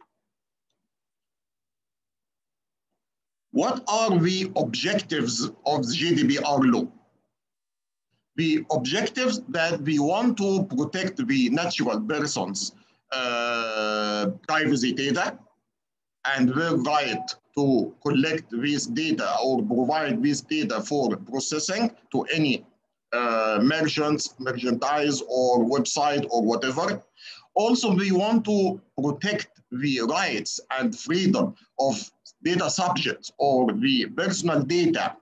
Speaker 1: What are the objectives of the GDPR law? The objectives that we want to protect the natural persons' privacy data and their right to collect this data or provide this data for processing to any merchandise or website or whatever. Also, we want to protect the rights and freedom of data subjects or the personal data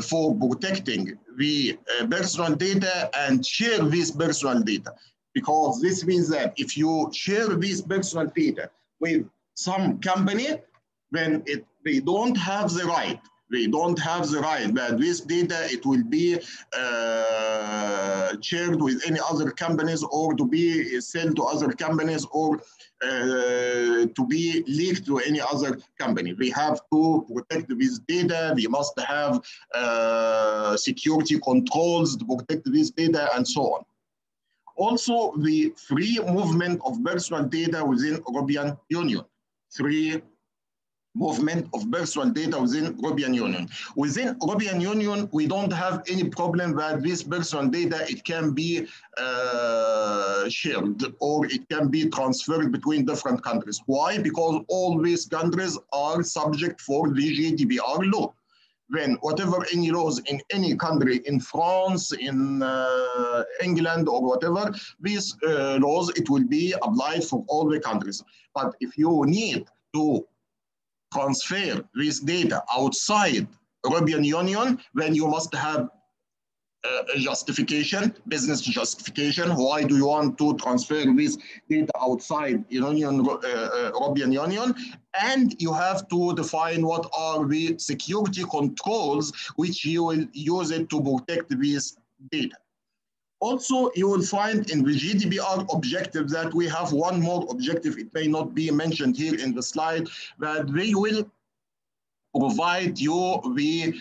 Speaker 1: for protecting the personal data and share this personal data. Because this means that if you share this personal data with some company, then they don't have the right We don't have the right that this data, it will be shared with any other companies or to be sold to other companies or to be leaked to any other company. We have to protect this data. We must have security controls to protect this data and so on. Also, the free movement of personal data within European Union. Free movement of personal data within European Union. Within European Union, we don't have any problem that this personal data, it can be shared or it can be transferred between different countries. Why? Because all these countries are subject for the GDPR law. When whatever any laws in any country, in France, in England or whatever, these laws, it will be applied for all the countries. But if you need to transfer this data outside European Union, then you must have a justification, business justification. Why do you want to transfer this data outside European Union? And you have to define what are the security controls which you will use it to protect this data. Also, you will find in the GDPR objective that we have one more objective. It may not be mentioned here in the slide, that they will provide you the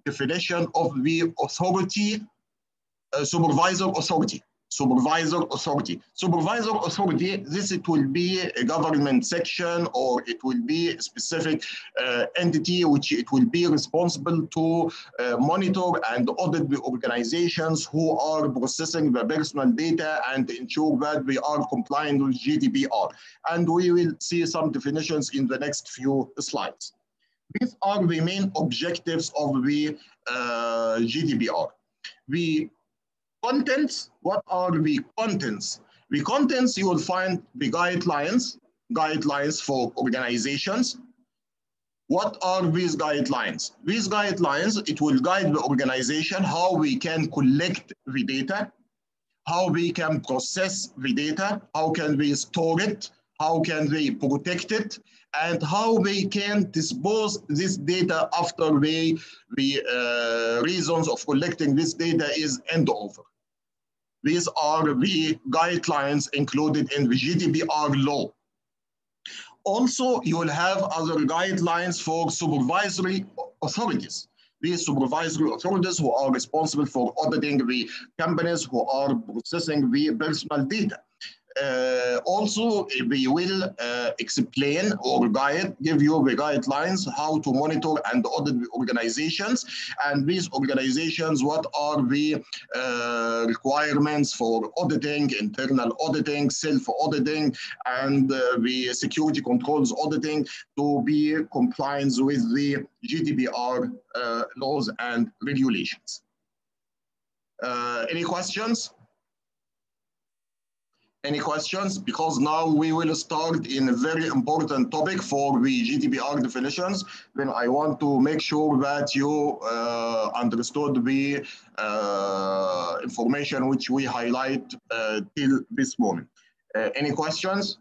Speaker 1: definition of the authority, supervisor authority. Supervisor authority. Supervisor authority, this it will be a government section or it will be a specific entity which it will be responsible to monitor and audit the organizations who are processing the personal data and ensure that they are compliant with GDPR. And we will see some definitions in the next few slides. These are the main objectives of the GDPR. The contents, what are the contents? The contents, you will find the guidelines for organizations. What are these guidelines? These guidelines, it will guide the organization how we can collect the data, how we can process the data, how can we store it, how can they protect it, and how they can dispose this data after the reasons of collecting this data is end over. These are the guidelines included in the GDPR law. Also, you will have other guidelines for supervisory authorities. These supervisory authorities who are responsible for auditing the companies who are processing the personal data. Also, we will explain or give you the guidelines how to monitor and audit the organizations. And these organizations, what are the requirements for auditing, internal auditing, self-auditing, and the security controls auditing to be compliant with the GDPR laws and regulations. Any questions? Any questions? Because now we will start in a very important topic for the GDPR definitions. Then I want to make sure that you understood the information which we highlight till this moment. Any questions?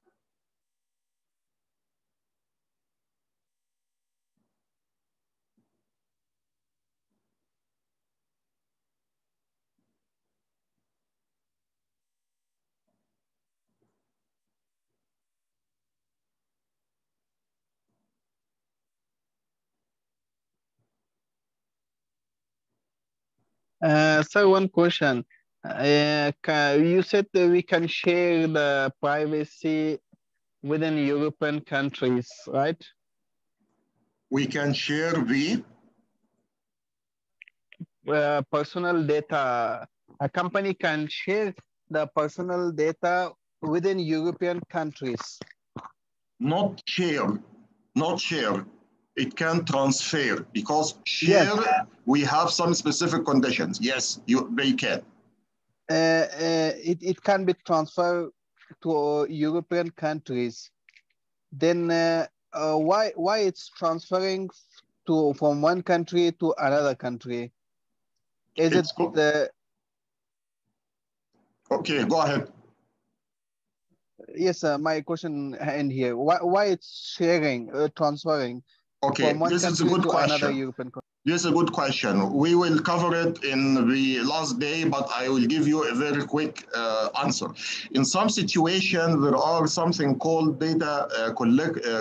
Speaker 3: Sir, one question. You said that we can share the privacy within European countries, right?
Speaker 1: We can share the
Speaker 3: personal data. A company can share the personal data within European countries.
Speaker 1: Not share, not share. It can transfer because share, yes. We have some specific conditions. Yes, they can.
Speaker 3: It can be transferred to European countries. Then why it's transferring from one country to another country? Is it the...
Speaker 1: Okay, go ahead.
Speaker 3: Yes, my question end here. Why it's sharing, transferring
Speaker 1: Okay,
Speaker 3: from one
Speaker 1: this is a
Speaker 3: country
Speaker 1: good
Speaker 3: to another
Speaker 1: question.
Speaker 3: European country?
Speaker 1: This is a good question. We will cover it in the last day, but I will give you a very quick answer. In some situations, there are something called data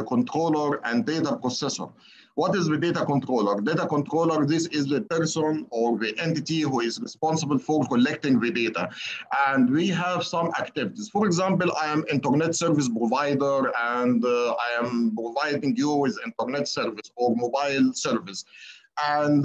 Speaker 1: controller and data processor. What is the data controller? Data controller, this is the person or the entity who is responsible for collecting the data. And we have some activities. For example, I am internet service provider and I am providing you with internet service or mobile service. And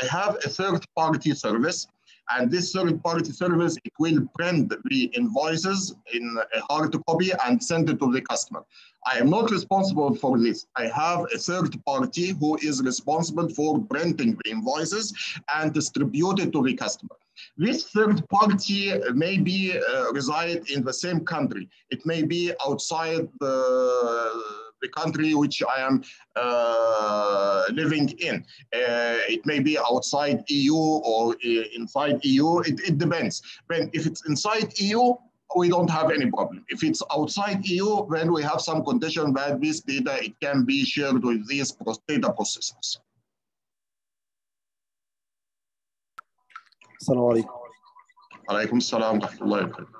Speaker 1: I have a third-party service, and this third-party service, it will print the invoices in a hard copy and send it to the customer. I am not responsible for this. I have a third party who is responsible for printing the invoices and distribute it to the customer. This third party may be reside in the same country. It may be outside the country which I am living in. It may be outside EU or inside EU. It depends. But if it's inside EU, we don't have any problem. If it's outside EU, then we have some condition that this data, it can be shared with these data processors.
Speaker 7: السلام عليكم.
Speaker 1: عليكم السلام ورحمة الله وبركاته.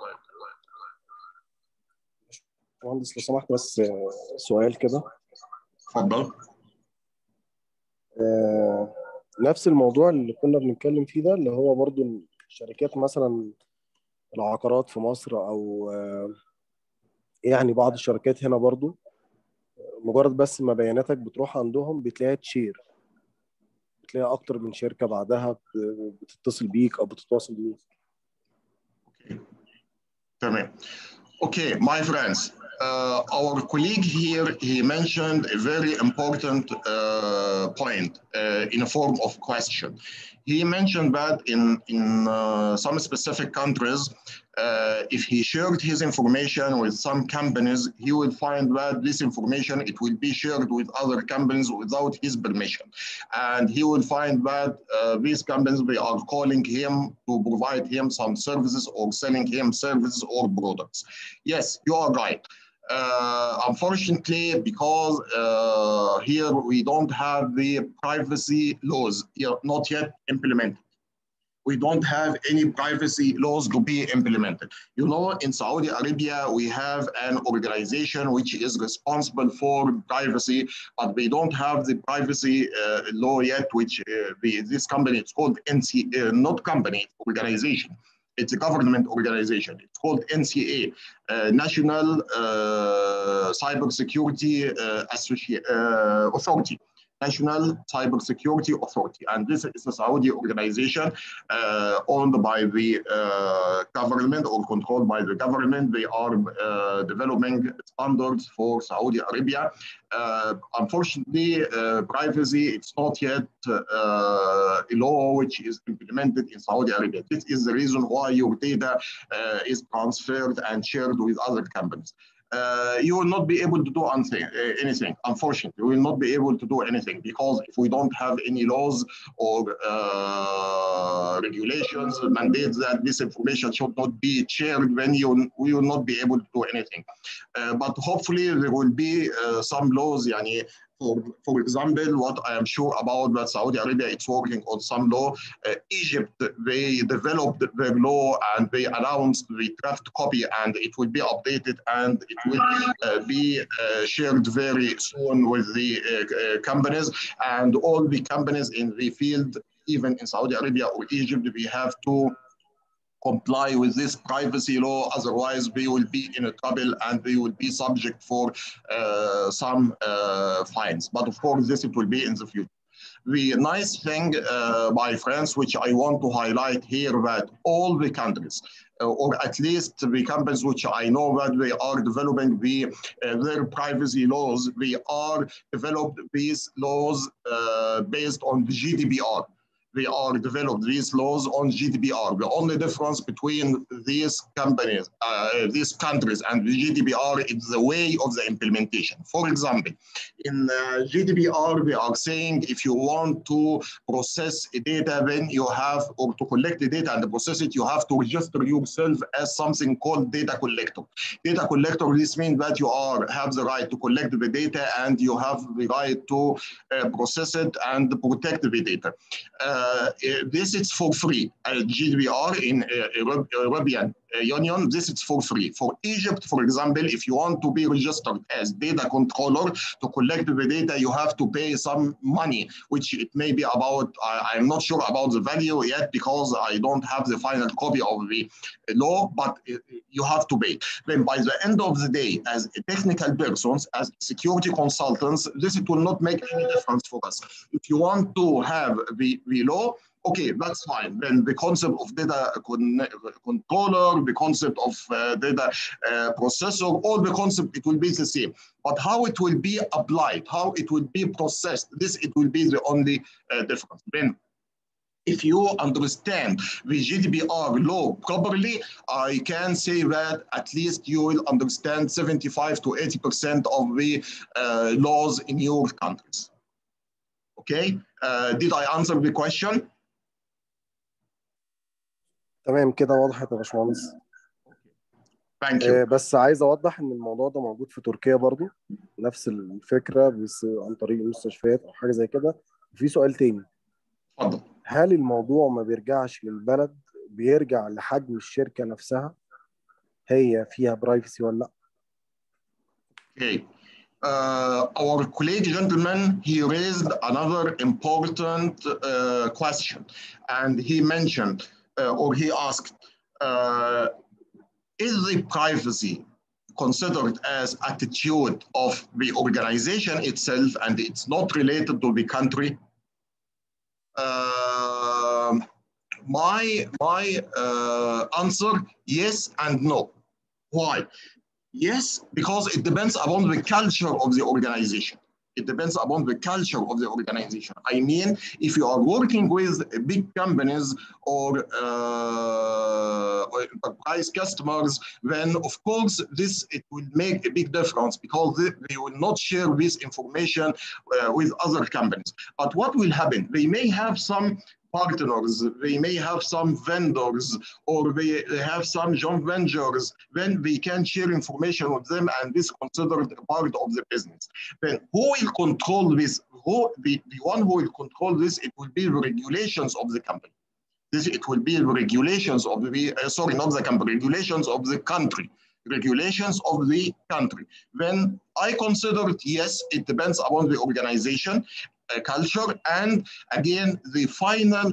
Speaker 7: مهندس لو سمحت بس سؤال كده.
Speaker 1: اتفضل.
Speaker 7: نفس الموضوع اللي كنا بنتكلم فيه ده، اللي هو برضو الشركات مثلا العقارات في مصر او يعني بعض الشركات هنا برضو، مجرد بس ما بياناتك بتروح عندهم بتلاقيها تشير، بتلاقي اكتر من شركة بعدها بتتصل بيك او بتتواصل بيك.
Speaker 1: تمام. Okay, my friends, our colleague here, he mentioned a very important point in a form of question. He mentioned that in some specific countries, if he shared his information with some companies, he will find that this information, it will be shared with other companies without his permission. And he will find that these companies, they are calling him to provide him some services or selling him services or products. Yes, you are right. Unfortunately, because here we don't have the privacy laws here, not yet implemented. We don't have any privacy laws to be implemented. You know, in Saudi Arabia, we have an organization which is responsible for privacy, but we don't have the privacy law yet, which this company, it's called not company, it's organization. It's a government organization. It's called NCA, National Cybersecurity Authority. National Cybersecurity Authority. And this is a Saudi organization owned by the government or controlled by the government. They are developing standards for Saudi Arabia. Unfortunately, privacy, it's not yet a law which is implemented in Saudi Arabia. This is the reason why your data is transferred and shared with other companies. You will not be able to do anything. Unfortunately, we will not be able to do anything because if we don't have any laws or regulations, mandates that this information should not be shared, then we will not be able to do anything. But hopefully there will be some laws, for example, what I am sure about that Saudi Arabia is working on some law. Egypt, they developed their law and they announced the draft copy and it will be updated and it will be shared very soon with the companies, and all the companies in the field, even in Saudi Arabia or Egypt, we have to comply with this privacy law, otherwise we will be in a trouble and we will be subject for some fines. But of course, this it will be in the future. The nice thing, my friends, which I want to highlight here, that all the countries, or at least the companies which I know that they are developing their privacy laws, they are developed these laws based on the GDPR. they are developed these laws on GDPR. The only difference between these companies, these countries and the GDPR is the way of the implementation. For example, in GDPR, we are saying if you want to process data, then you have, or to collect the data and process it, you have to register yourself as something called data collector. Data collector, this means that you have the right to collect the data and you have the right to process it and protect the data. This is for free. GDPR in European Union, this is for free. For Egypt, for example, if you want to be registered as data controller to collect the data, you have to pay some money, which it may be about, I'm not sure about the value yet because I don't have the final copy of the law, but you have to pay. Then by the end of the day, as technical persons, as security consultants, it will not make any difference for us. If you want to have the law, okay, that's fine. Then the concept of data controller, the concept of data processor, all the concept, it will be the same. But how it will be applied, how it will be processed, it will be the only difference. Then, if you understand the GDPR law properly, I can say that at least you will understand 75 to 80% of the laws in your countries. Okay, did I answer the question?
Speaker 7: تمام كده وضحت يا باشمهندس.
Speaker 1: Thank you.
Speaker 7: بس عايز اوضح ان الموضوع ده موجود في تركيا برضو نفس الفكره بس عن طريق المستشفيات او حاجه زي كده. وفي سؤال تاني،
Speaker 1: اتفضل.
Speaker 7: هل الموضوع ما بيرجعش للبلد، بيرجع لحجم الشركه نفسها هي فيها برايفسي ولا لا؟
Speaker 1: Okay. Our colleague gentleman, he raised another important question, and he mentioned or he asked, is the privacy considered as attitude of the organization itself and it's not related to the country? My answer, yes and no. Why? Yes, because it depends upon the culture of the organization. It depends upon the culture of the organization. I mean, if you are working with big companies or enterprise customers, then of course it will make a big difference because they will not share this information with other companies. But what will happen? They may have some partners, they may have some vendors, or they have some joint ventures, then they can share information with them and this is considered a part of the business. Then who will control this? The one who will control this, it will be the regulations of the company. It will be the regulations of the, sorry, not the company, regulations of the country. Regulations of the country. Then I consider it, yes, it depends upon the organization, culture, and again, the final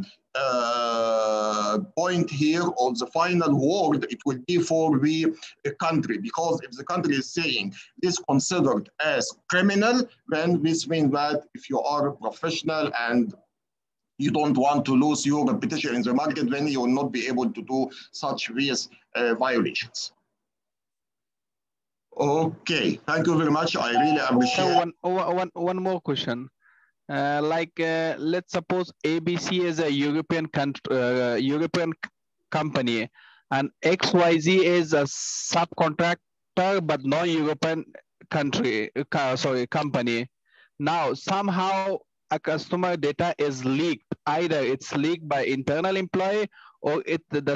Speaker 1: point here, or the final word, it will be for the country, because if the country is saying this considered as criminal, then this means that if you are a professional and you don't want to lose your reputation in the market, then you will not be able to do such these violations. Okay, thank you very much. I really appreciate.
Speaker 3: One more question. Let's suppose ABC is a European company and XYZ is a subcontractor but no European company. Now somehow a customer data is leaked. Either it's leaked by internal employee or the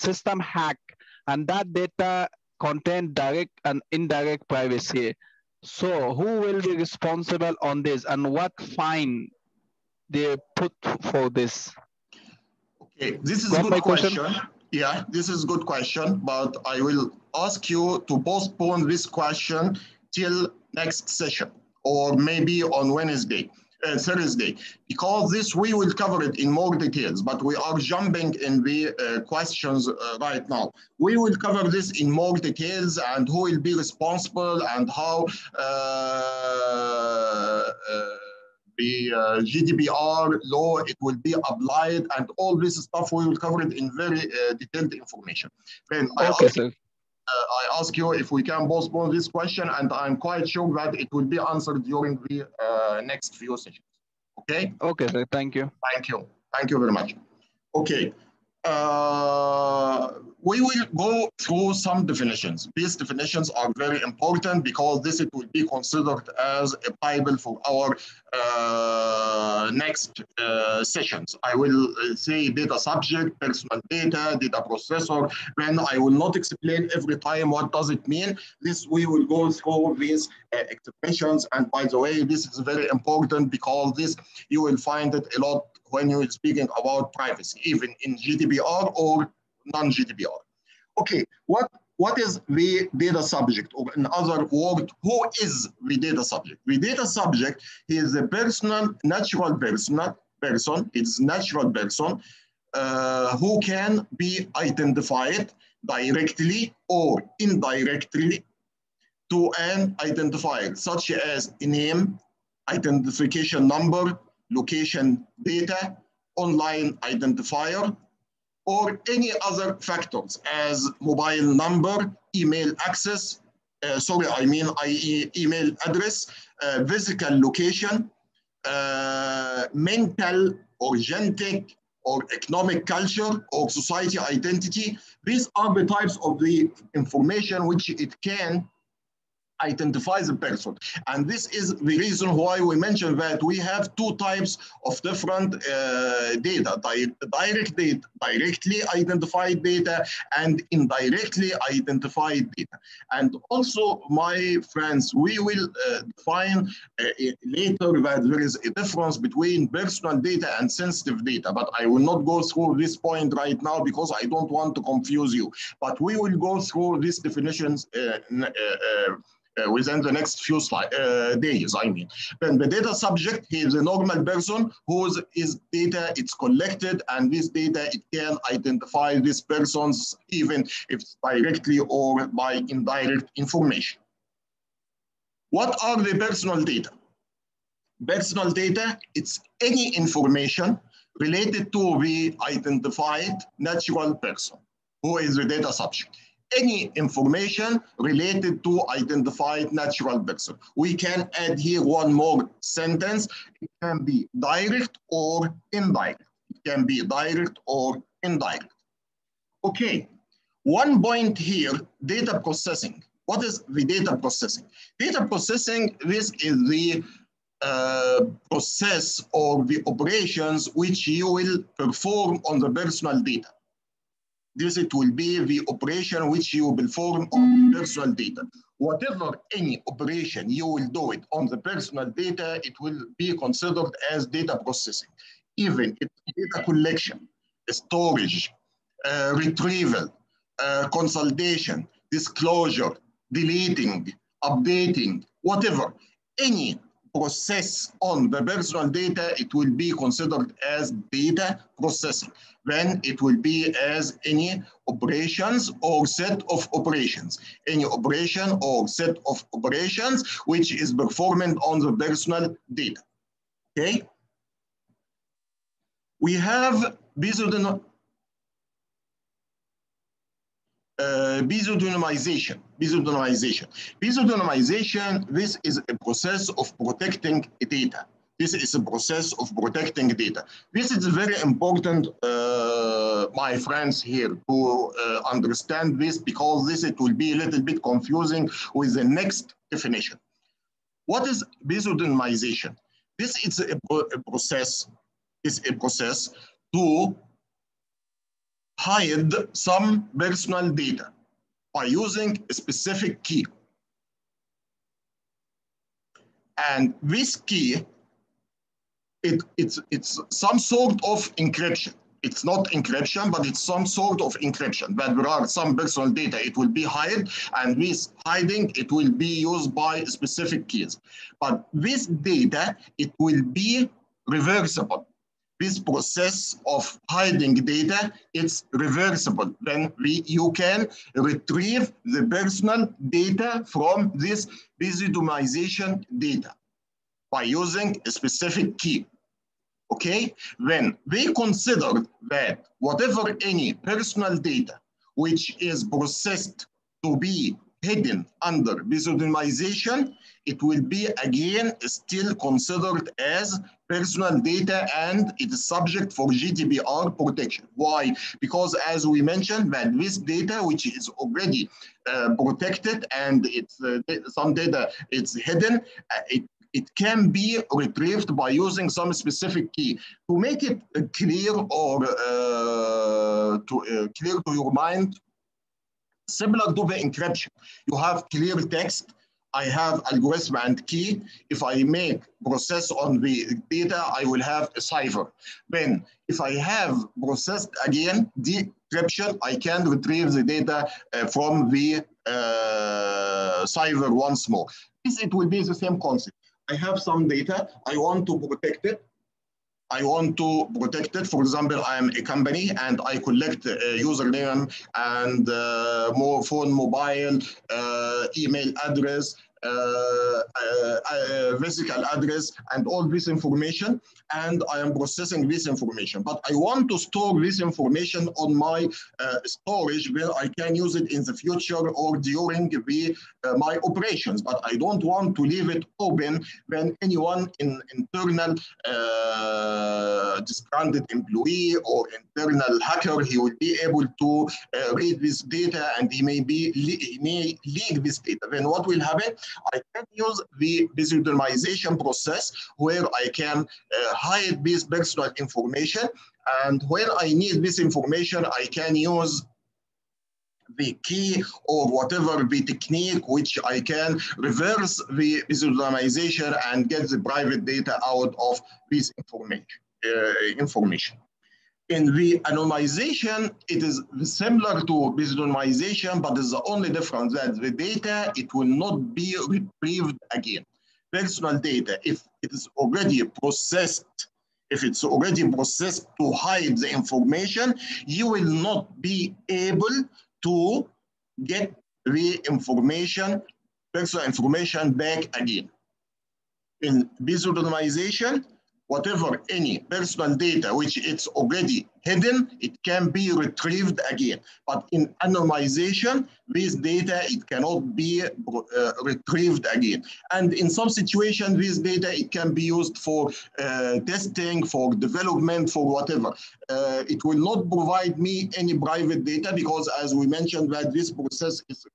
Speaker 3: system hack, and that data contain direct and indirect privacy. So who will be responsible on this and what fine they put for this?
Speaker 1: Okay, this is a good question. Yeah, this is a good question, but I will ask you to postpone this question till next session or maybe on Thursday, because this we will cover it in more details, but we are jumping in the questions right now. We will cover this in more details and who will be responsible and how the GDPR law, it will be applied and all this stuff, we will cover it in very detailed information. Then I ask you if we can postpone this question, and I'm quite sure that it will be answered during the next few sessions. Okay?
Speaker 3: Okay, sir. Thank you.
Speaker 1: Thank you. Thank you very much. Okay. We will go through some definitions. These definitions are very important because this it will be considered as a Bible for our next sessions. I will say data subject, personal data, data processor. When I will not explain every time what does it mean. This we will go through these expressions. And by the way, this is very important because this you will find it a lot when you're speaking about privacy, even in GDPR or non-GDPR. Okay, what is the data subject? Or in other words, who is the data subject? The data subject is a natural person, it's natural person who can be identified directly or indirectly to an identifier, such as a name, identification number, location data, online identifier, or any other factors as mobile number, email access, email address, physical location, mental or genetic or economic culture or society identity. These are the types of the information which it can identifies a person. And this is the reason why we mentioned that we have two types of different data, directly identified data and indirectly identified data. And also, my friends, we will find later that there is a difference between personal data and sensitive data, but I will not go through this point right now because I don't want to confuse you. But we will go through these definitions within the next few days, I mean. Then the data subject, he is a normal person whose data it's collected, and this data, it can identify these persons even if directly or by indirect information. What are the personal data? Personal data, it's any information related to the identified natural person, who is the data subject. Any information related to identified natural person. We can add here one more sentence. It can be direct or indirect. It can be direct or indirect. Okay, one point here, data processing. What is the data processing? Data processing, this is the process or the operations which you will perform on the personal data. This it will be the operation which you will perform on personal data. Whatever any operation you will do it on the personal data, it will be considered as data processing. Even it's data collection, storage, retrieval, consolidation, disclosure, deleting, updating, whatever. Any process on the personal data, it will be considered as data processing. Then it will be as any operations or set of operations. Any operation or set of operations which is performed on the personal data. Okay? We have pseudonymization. Pseudonymization, this is a process of protecting data. This is a process of protecting data. This is very important, my friends here, to understand this, because this it will be a little bit confusing with the next definition. What is pseudonymization? This is a process to hide some personal data by using a specific key. And this key, it's some sort of encryption. It's not encryption, but it's some sort of encryption. But there are some personal data, it will be hidden, and this hiding, it will be used by specific keys. But this data, it will be reversible. This process of hiding data, it's reversible. Then you can retrieve the personal data from this pseudonymization data by using a specific key. Okay, then we consider that whatever any personal data which is processed to be hidden under pseudonymization, it will be again still considered as personal data and it is subject for GDPR protection. Why? Because as we mentioned that this data which is already protected and it's some data it's hidden, it can be retrieved by using some specific key. To make it clear or clear to your mind, similar to the encryption, you have clear text, I have algorithm and key. If I make process on the data, I will have a cipher. Then if I have processed again decryption, I can retrieve the data from the cipher once more. This it will be the same concept. I have some data, I want to protect it. For example, I am a company and I collect username and phone, mobile, email address, physical address, and all this information, and I am processing this information. But I want to store this information on my storage where I can use it in the future or during my operations. But I don't want to leave it open when anyone in internal disgruntled employee or internal hacker, he will be able to read this data and he may leak this data. Then what will happen? I can use the pseudonymization process where I can hide this personal information, and when I need this information, I can use the key or whatever the technique which I can reverse the pseudonymization and get the private data out of this information. In the anonymization, it is similar to pseudonymization, but there's the only difference that the data, it will not be retrieved again. Personal data, if it is already processed, to hide the information, you will not be able to get the information, personal information back again. In pseudonymization, whatever any personal data which it's already hidden, it can be retrieved again. But in anonymization, this data, it cannot be retrieved again. And in some situations, this data, it can be used for testing, for development, for whatever. It will not provide me any private data because as we mentioned that this process is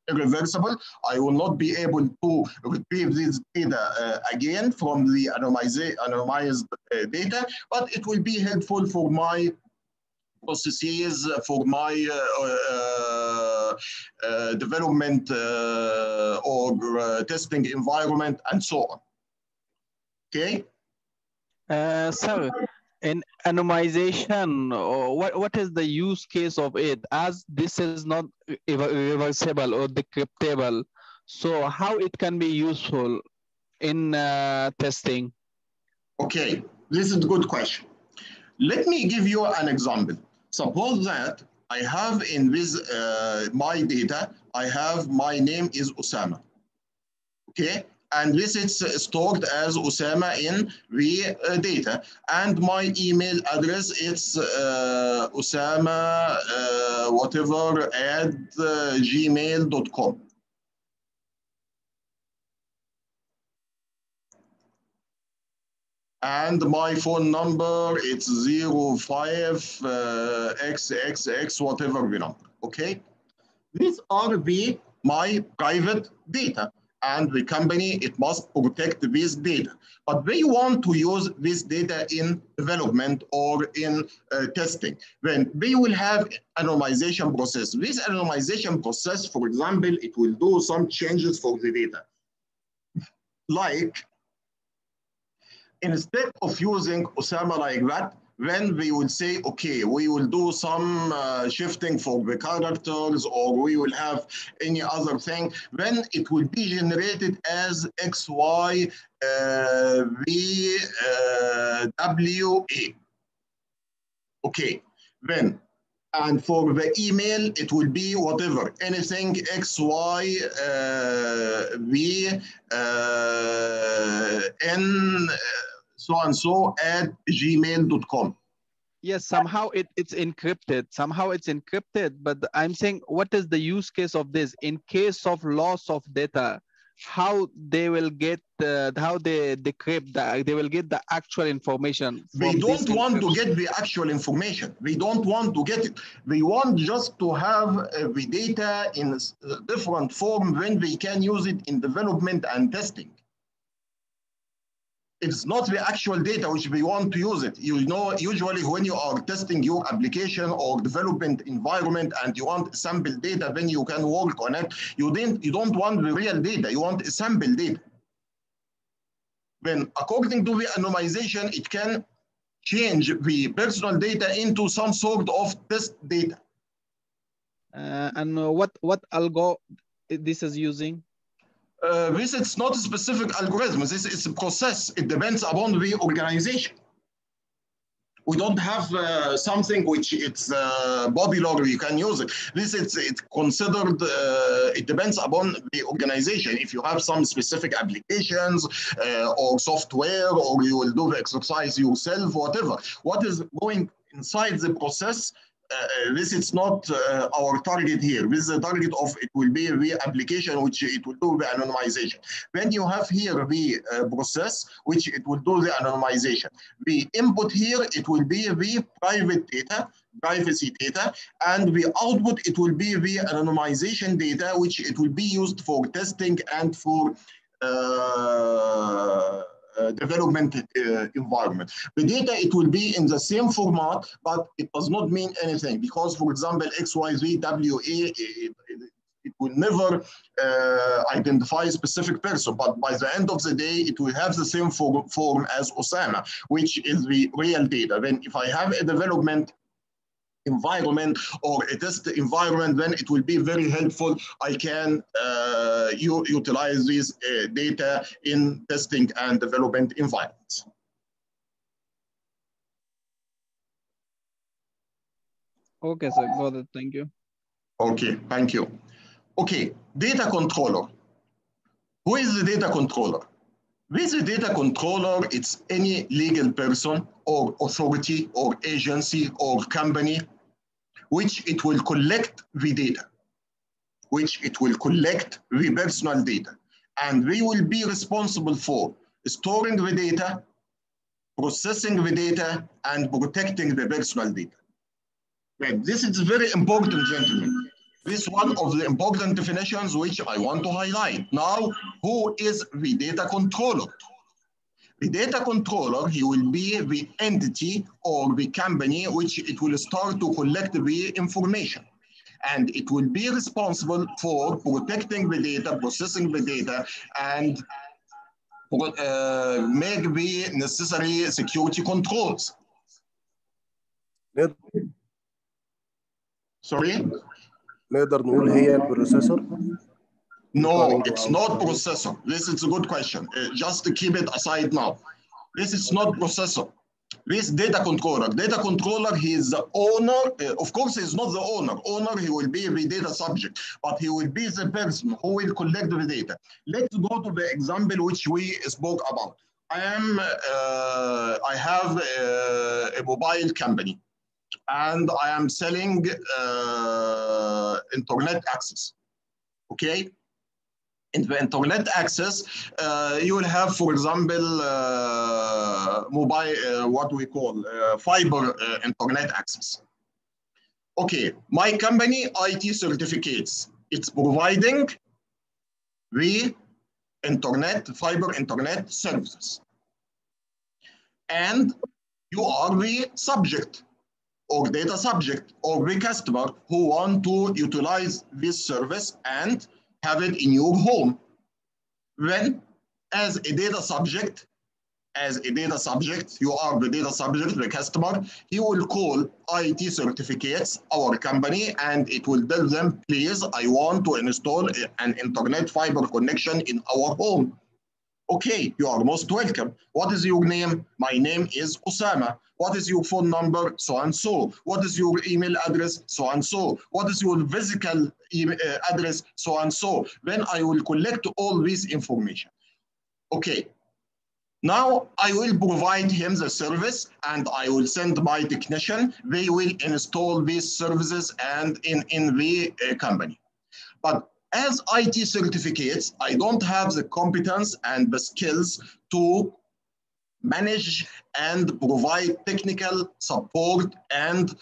Speaker 1: irreversible. I will not be able to retrieve this data again from the anonymized data, but it will be helpful for my processes, for my development or testing environment, and so on. Okay?
Speaker 3: Sir, in anonymization, what is the use case of it? As this is not reversible or decryptable, so how it can be useful in testing?
Speaker 1: Okay, this is a good question. Let me give you an example. Suppose that I have in this my data, I have my name is Usama. Okay, and this is stored as Usama in the data, and my email address is Usama whatever at gmail.com. And my phone number, it's 05XXX, whatever the number, okay? These are my private data. And the company, it must protect this data. But they want to use this data in development or in testing. Then they will have anonymization process. This anonymization process, for example, it will do some changes for the data. Like, instead of using Usama like that, then we will say, okay, we will do some shifting for the characters, or we will have any other thing. Then it will be generated as XYVWA. Okay, then, and for the email, it will be whatever, anything XYVN so and so at gmail.com.
Speaker 3: Yes, somehow it's encrypted. Somehow it's encrypted, but I'm saying, what is the use case of this in case of loss of data? How they will get how they decrypt that? They will get the actual information
Speaker 1: We
Speaker 3: from this
Speaker 1: don't want to
Speaker 3: encryption.
Speaker 1: get the actual information. We don't want to get it. We want just to have the data in a different form when we can use it in development and testing. It's not the actual data which we want to use it. You know, usually when you are testing your application or development environment and you want sample data, then you can work on it. You don't want the real data. You want sample data. Then according to the anonymization, it can change the personal data into some sort of test data.
Speaker 3: And what algo this is using?
Speaker 1: This is not a specific algorithm. This is a process. It depends upon the organization. We don't have something which it's popular, you can use it. This is it's considered, it depends upon the organization. If you have some specific applications or software, or you will do the exercise yourself, whatever. What is going inside the process, this is not our target here. This is the target of, it will be the application which it will do the anonymization. When you have here the process which it will do the anonymization. The input here, it will be the private data, privacy data, and the output, it will be the anonymization data which it will be used for testing and for development environment. The data, it will be in the same format, but it does not mean anything because, for example, XYZWA, it will never identify a specific person, but by the end of the day, it will have the same form as Usama, which is the real data. Then if I have a development environment or a test environment, then it will be very helpful. I can utilize this data in testing and development environments.
Speaker 3: Okay, sir, got it. Thank you.
Speaker 1: Okay, thank you. Okay, data controller. Who is the data controller? With the data controller, it's any legal person or authority or agency or company which it will collect the data, which it will collect the personal data. And we will be responsible for storing the data, processing the data, and protecting the personal data. Right. This is very important, gentlemen. This is one of the important definitions which I want to highlight. Now, who is the data controller? The data controller, he will be the entity or the company which it will start to collect the information. And it will be responsible for protecting the data, processing the data, and make the necessary security controls. Sorry?
Speaker 7: نقدر نقول هي البروسيسور.
Speaker 1: No, it's not processor. This is a good question. Just keep it aside now. This is not processor. This data controller, he is the owner. Of course, he's not the owner. Owner, he will be the data subject, but he will be the person who will collect the data. Let's go to the example which we spoke about. I have a mobile company, and I am selling internet access. Okay. In the internet access, you will have, for example, mobile, what we call fiber internet access. Okay, my company, IT certificates, it's providing the internet, fiber internet services. And you are the subject or data subject or the customer who want to utilize this service and have it in your home. Then, as a data subject, you are the data subject, the customer, he will call IT certificates, our company, and it will tell them, please, I want to install an internet fiber connection in our home. Okay, you are most welcome. What is your name? My name is Usama. What is your phone number? So and so. What is your email address? So and so. What is your physical address? So and so. Then I will collect all this information. Okay. Now I will provide him the service and I will send my technician. They will install these services and in the company. But as IT certificates, I don't have the competence and the skills to manage and provide technical support and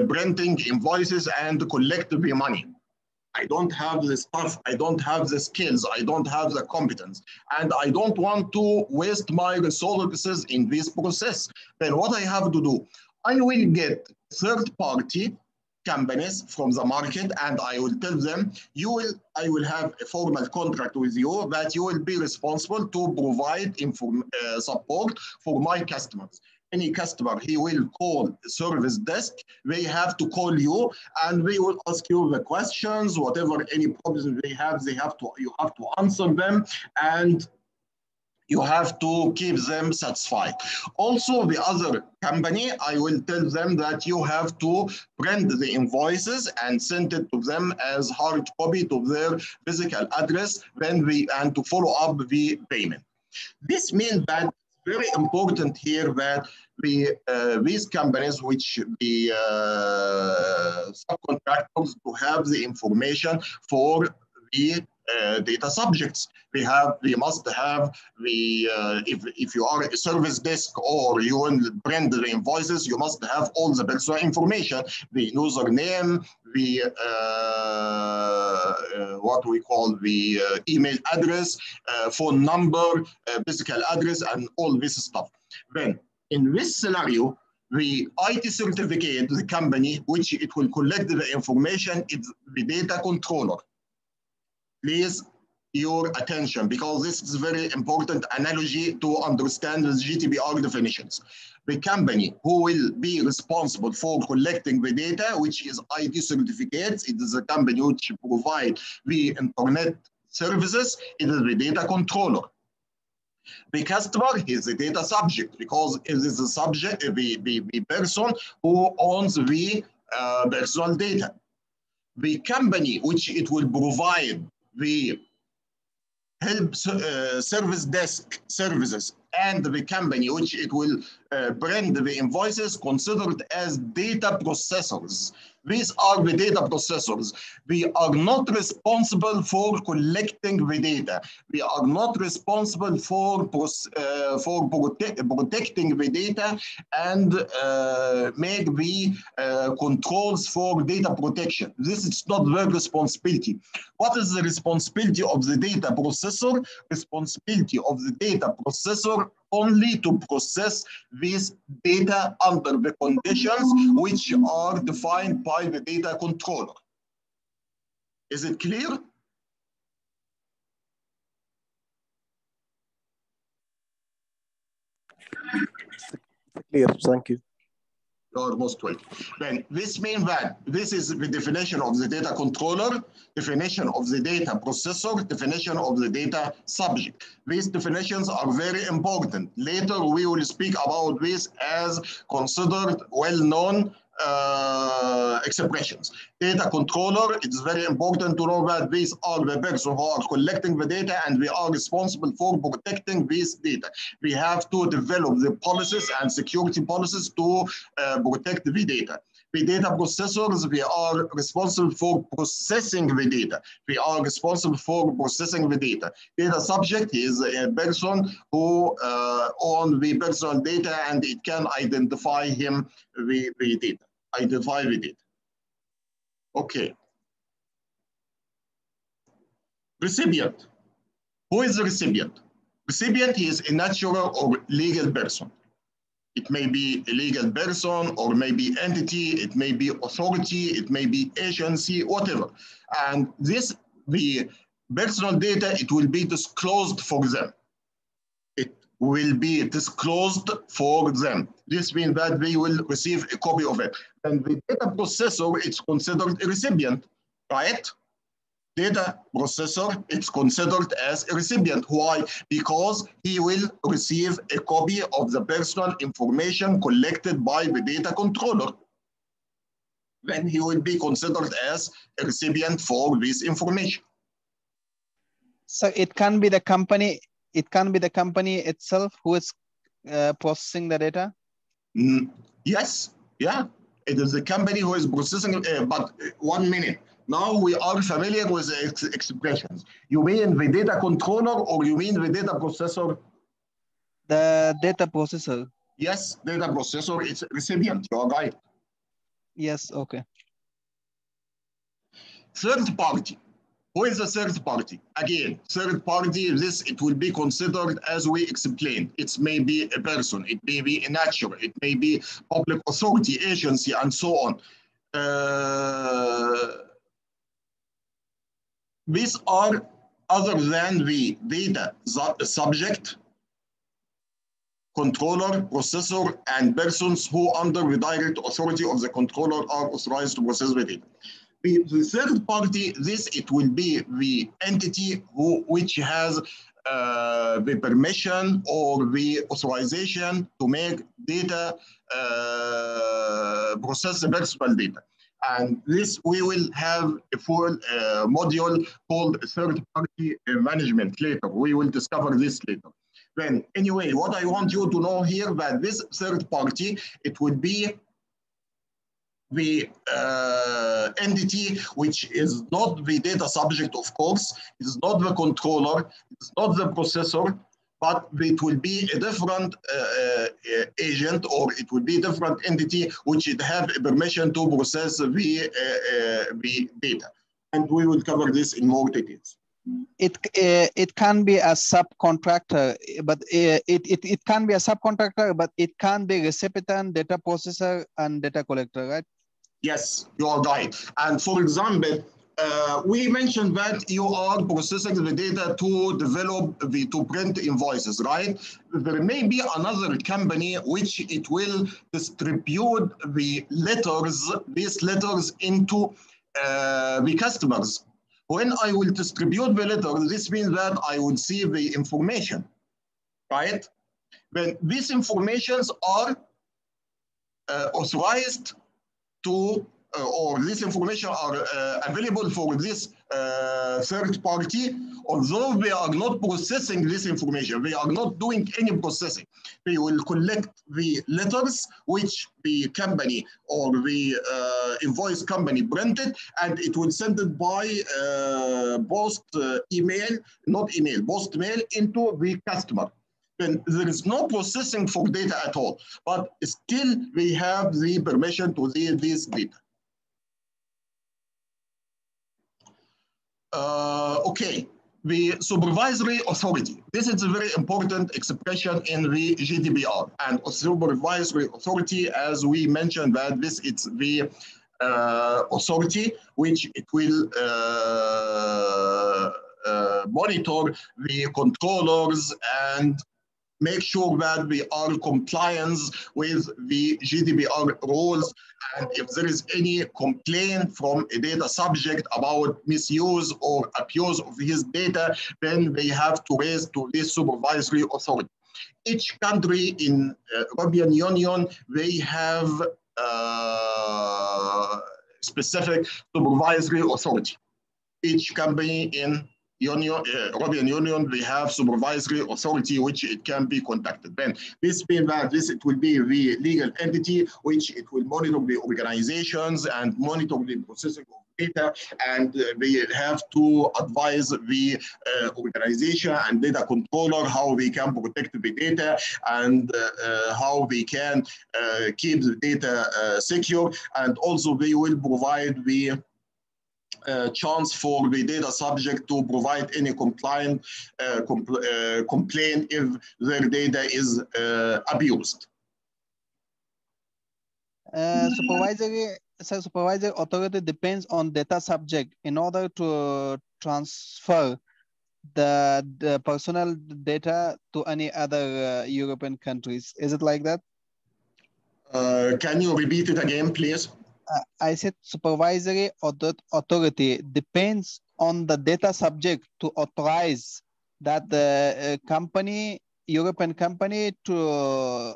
Speaker 1: printing invoices and collect the money. I don't have the stuff, I don't have the skills, I don't have the competence, and I don't want to waste my resources in this process. Then what I have to do, I will get third-party companies from the market and I will tell them, I will have a formal contract with you that you will be responsible to provide support for my customers. Any customer, he will call service desk, they have to call you and they will ask you the questions, whatever any problems they have, you have to answer them and you have to keep them satisfied. Also, the other company, I will tell them that you have to print the invoices and send it to them as hard copy to their physical address and to follow up the payment. This means that very important here that these companies, which the subcontractors, to have the information for the data subjects. They must have the, if you are a service desk or you will print the invoices, you must have all the personal information, the username, the what we call the email address, phone number, physical address, and all this stuff. Then in this scenario, the IT certificate, the company which it will collect the information is the data controller. Please your attention, because this is a very important analogy to understand the GDPR definitions. The company who will be responsible for collecting the data, which is IT certificates, it is a company which provides the internet services, it is the data controller. The customer is the data subject because it is the subject, the person who owns the personal data. The company which it will provide the help service desk services and the company which it will print the invoices considered as data processors. These are the data processors. We are not responsible for collecting the data. We are not responsible for protecting the data and make the controls for data protection. This is not their responsibility. What is the responsibility of the data processor? Responsibility of the data processor only to process this data under the conditions which are defined by the data controller. Is it clear?
Speaker 7: Clear, thank you.
Speaker 1: You're most welcome. Then this means that this is the definition of the data controller, definition of the data processor, definition of the data subject. These definitions are very important. Later we will speak about this as considered well-known expressions. Data controller, it's very important to know that these are the persons who are collecting the data and we are responsible for protecting this data. We have to develop the policies and security policies to protect the data. The data processors, we are responsible for processing the data. We are responsible for processing the data. Data subject is a person who owns the personal data and it can identify him the data. Identify the data. Okay. Recipient. Who is the recipient? Recipient is a natural or legal person. It may be a legal person or maybe entity, it may be authority, it may be agency, whatever. And this, the personal data, it will be disclosed for them. It will be disclosed for them. This means that they will receive a copy of it. And the data processor, it's considered a recipient, right? Data processor, it's considered as a recipient. Why? Because he will receive a copy of the personal information collected by the data controller. Then he will be considered as a recipient for this information.
Speaker 3: So it can be the company it can be the company itself who is processing the data?
Speaker 1: Yes, yeah. It is the company who is processing, but 1 minute. Now we are familiar with expressions. You mean the data controller or you mean the data processor?
Speaker 3: The data processor.
Speaker 1: Yes, data processor is recipient, you are right.
Speaker 3: Yes, okay.
Speaker 1: Third party. Who is the third party? Again, third party, it will be considered as we explained. It may be a person, it may be a natural, it may be public authority, agency, and so on. These are other than the data subject, controller, processor, and persons who under the direct authority of the controller are authorized to process the data. The third party, it will be the entity which has the permission or the authorization to make data, process the personal data. And this, we will have a full module called third party management later. We will discover this later. Then anyway, what I want you to know here that this third party, it will be the entity which is not the data subject, of course, it is not the controller, it is not the processor, but it will be a different agent, or it will be a different entity which it have a permission to process the data. And we will cover this in more details.
Speaker 3: It can be a subcontractor, but it can be a subcontractor, but it can be recipient, data processor, and data collector, right?
Speaker 1: Yes, you are right. And for example, we mentioned that you are processing the data to develop to print invoices, right? There may be another company which it will distribute the letters, these letters into the customers. When I will distribute the letter, this means that I will see the information, right? When these informations are authorized to, or this information are available for this third party, although they are not processing this information, they are not doing any processing. They will collect the letters which the company or the invoice company printed, and it will send it by post email, not email, post mail into the customer. Then there is no processing for data at all, but still we have the permission to see this data. Okay, the supervisory authority. This is a very important expression in the GDPR. And supervisory authority, as we mentioned, that this is the authority which it will monitor the controllers and make sure that we are compliant with the GDPR rules. And if there is any complaint from a data subject about misuse or abuse of his data, then they have to raise to this supervisory authority. Each country in European Union, they have specific supervisory authority. Each company in European Union, we have supervisory authority which it can be contacted. Then this means that it will be the legal entity which it will monitor the organizations and monitor the processing of data, and they have to advise the organization and data controller how they can protect the data and how they can keep the data secure, and also they will provide the chance for the data subject to provide any complaint if their data is abused.
Speaker 3: Supervisory authority depends on data subject in order to transfer the personal data to any other European countries. Is it like that?
Speaker 1: Can you repeat it again, please?
Speaker 3: I said supervisory authority depends on the data subject to authorize that the European company to,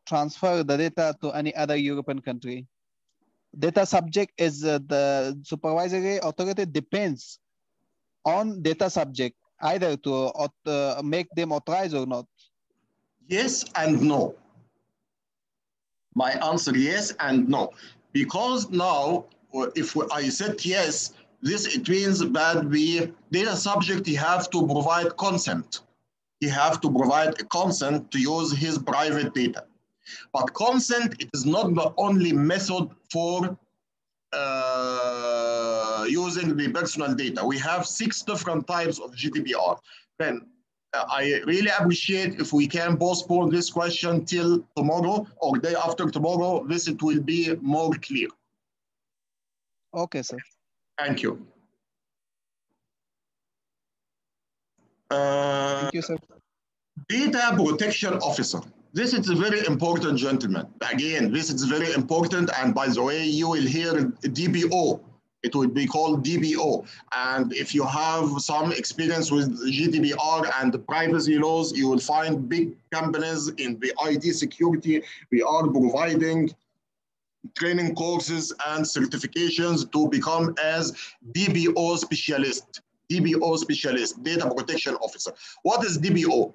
Speaker 3: transfer the data to any other European country. Data subject is the supervisory authority depends on data subject, either to make them authorized or not?
Speaker 1: Yes and no. My answer yes and no. Because now, if I said yes, it means that the data subject, he have to provide consent. He have to provide a consent to use his private data. But consent, it is not the only method for using the personal data. We have 6 different types of GDPR. Then I really appreciate if we can postpone this question till tomorrow or day after tomorrow. This it will be more clear.
Speaker 3: Okay, sir.
Speaker 1: Thank you.
Speaker 3: Thank you, sir.
Speaker 1: Data protection officer. This is very important, gentlemen. Again, this is very important. And by the way, you will hear DBO. It will be called DBO. And if you have some experience with GDPR and the privacy laws, you will find big companies in the IT security. We are providing training courses and certifications to become as DBO specialist. DBO specialist, data protection officer. What is DBO?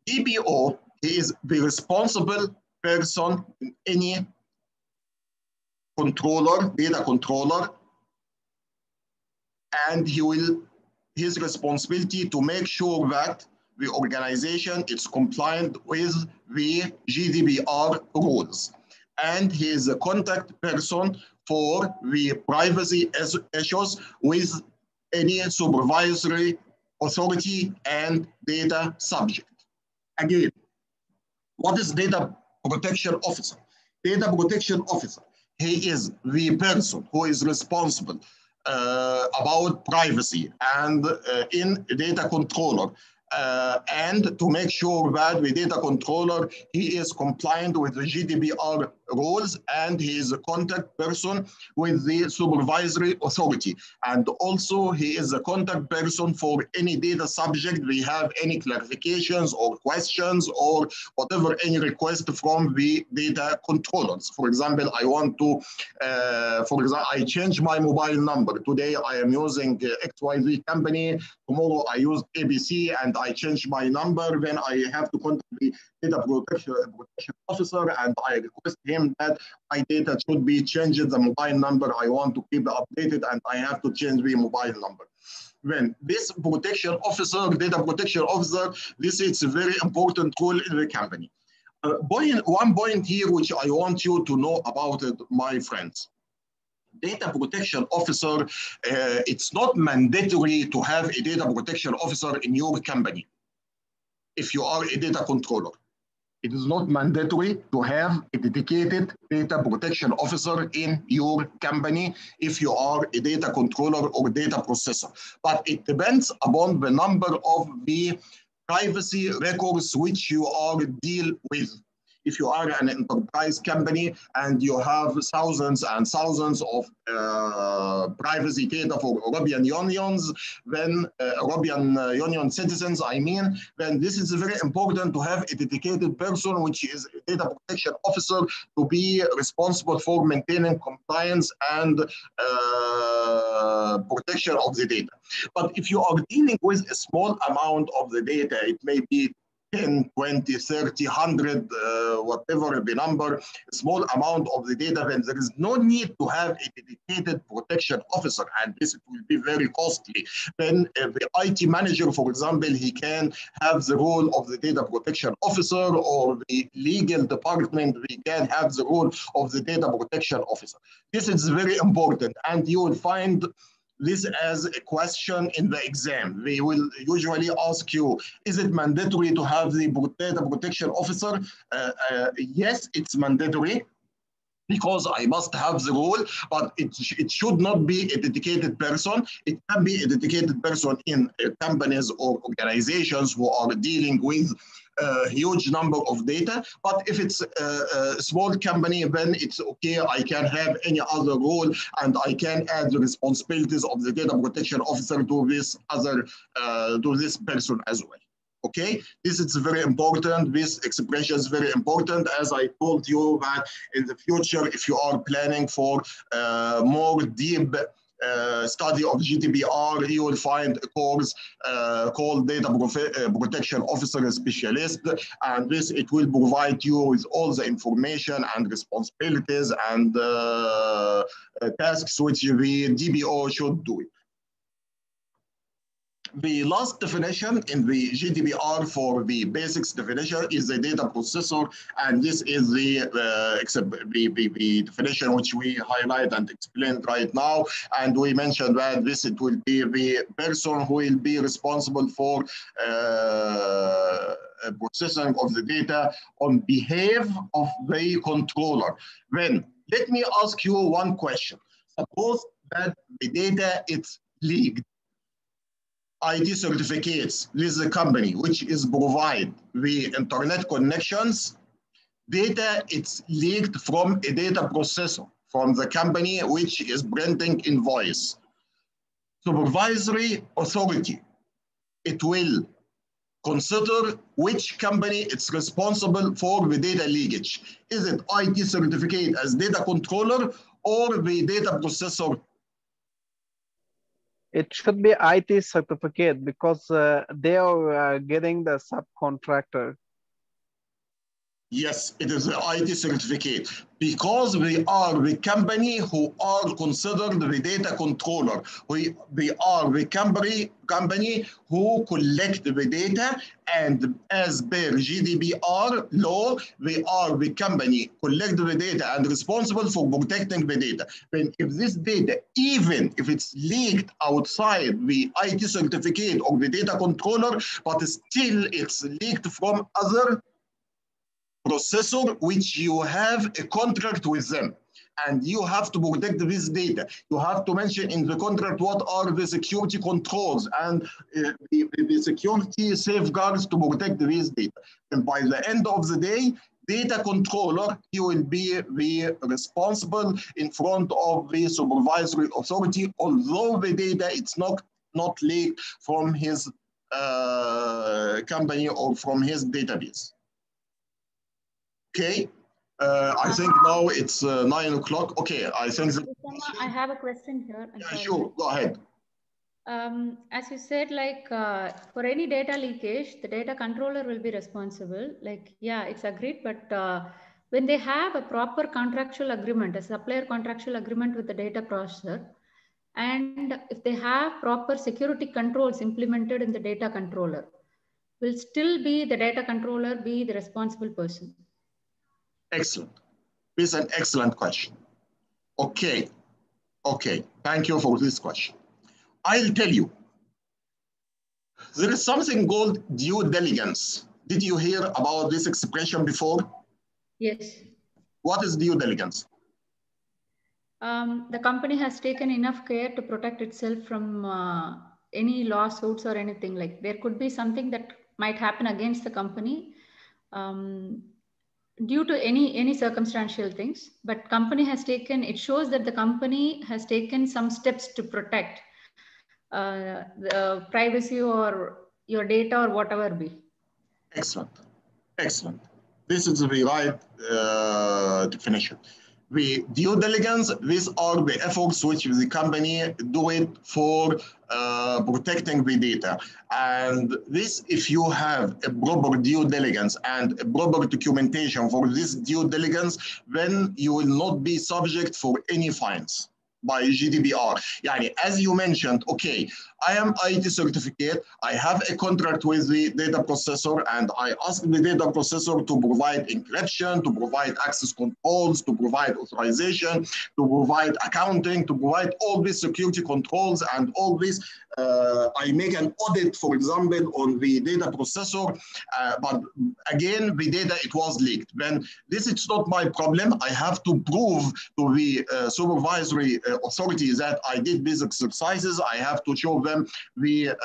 Speaker 1: DBO is the responsible person in any controller, data controller, and his responsibility to make sure that the organization is compliant with the GDPR rules. And he is a contact person for the privacy issues with any supervisory authority and data subject. Again, what is data protection officer? Data protection officer, he is the person who is responsible about privacy and in data controller and to make sure that the data controller, he is compliant with the GDPR rules and he is a contact person with the supervisory authority. And also he is a contact person for any data subject we have any clarifications or questions or whatever, any request from the data controllers. For example, I want to, I change my mobile number. Today I am using XYZ company. Tomorrow I use ABC and I change my number. Then I have to contact the data protection officer and I request him that my data should be changed, the mobile number I want to keep updated, and I have to change the mobile number. When this protection officer, data protection officer, this is a very important role in the company. One point here which I want you to know about it, my friends. Data protection officer, it's not mandatory to have a data protection officer in your company if you are a data controller. It is not mandatory to have a dedicated data protection officer in your company if you are a data controller or data processor. But it depends upon the number of the privacy records which you are deal with. If you are an enterprise company and you have thousands and thousands of privacy data for European Unions, then European Union citizens, then this is very important to have a dedicated person, which is a data protection officer, to be responsible for maintaining compliance and protection of the data. But if you are dealing with a small amount of the data, it may be 10, 20, 30, 100, whatever the number, a small amount of the data, then there is no need to have a dedicated protection officer, and this will be very costly. Then the IT manager, for example, he can have the role of the data protection officer, or the legal department, we can have the role of the data protection officer. This is very important, and you will find this as a question in the exam. They will usually ask you, is it mandatory to have the data protection officer? Yes, it's mandatory, because I must have the role, but it should not be a dedicated person. It can be a dedicated person in companies or organizations who are dealing with a huge number of data. But if it's a small company, then it's okay. I can have any other role, and I can add the responsibilities of the data protection officer to this person as well. Okay, this is very important. This expression is very important. As I told you, that in the future, if you are planning for more deep study of GDPR, you will find a course called Data Protection Officer Specialist, and this it will provide you with all the information and responsibilities and tasks which the DPO should do. The last definition in the GDPR for the basics definition is the data processor, and this is the definition which we highlight and explain right now. And we mentioned that this it will be the person who will be responsible for processing of the data on behalf of the controller. Then let me ask you one question. Suppose that the data is leaked. ID certificates, this is a company which is provide the internet connections. Data, it's leaked from a data processor from the company which is printing invoice. Supervisory authority, it will consider which company it's responsible for the data leakage. Is it IT certificate as data controller or the data processor?
Speaker 3: It should be IT certificate because they are getting the subcontractor.
Speaker 1: Yes, it is the IT certificate because we are the company who are considered the data controller. We are the company who collect the data, and as per GDPR law, we are the company collect the data and responsible for protecting the data. Then if this data, even if it's leaked outside the IT certificate or the data controller, but still it's leaked from other processor which you have a contract with them, and you have to protect this data. You have to mention in the contract what are the security controls and the security safeguards to protect this data. And by the end of the day, data controller, he will be the responsible in front of the supervisory authority, although the data it's not leaked from his company or from his database. Okay, I think now it's 9 o'clock. Okay, I think that
Speaker 8: Usama, I have a question here.
Speaker 1: yeah, sure, go ahead.
Speaker 8: As you said, like for any data leakage, the data controller will be responsible. Like, yeah, it's agreed, but when they have a proper contractual agreement, a supplier contractual agreement with the data processor, and if they have proper security controls implemented in the data controller, will still be the data controller be the responsible person?
Speaker 1: Excellent. This is an excellent question. Okay, thank you for this question. I'll tell you, there is something called due diligence. Did you hear about this expression before?
Speaker 8: Yes.
Speaker 1: What is due diligence?
Speaker 8: The company has taken enough care to protect itself from any lawsuits or anything. Like there could be something that might happen against the company due to any circumstantial things, but company has taken, it shows that the company has taken some steps to protect the privacy or your data or whatever be.
Speaker 1: Excellent. This is the right definition. The due diligence, these are the efforts which the company do it for protecting the data. And this, if you have a proper due diligence and a proper documentation for this due diligence, then you will not be subject for any fines by GDPR. Yani, as you mentioned, okay, I am IT certificate, I have a contract with the data processor, and I ask the data processor to provide encryption, to provide access controls, to provide authorization, to provide accounting, to provide all these security controls and all this. I make an audit, for example, on the data processor, but again, the data, it was leaked. Then this is not my problem. I have to prove to the supervisory authority that I did these exercises. I have to show them the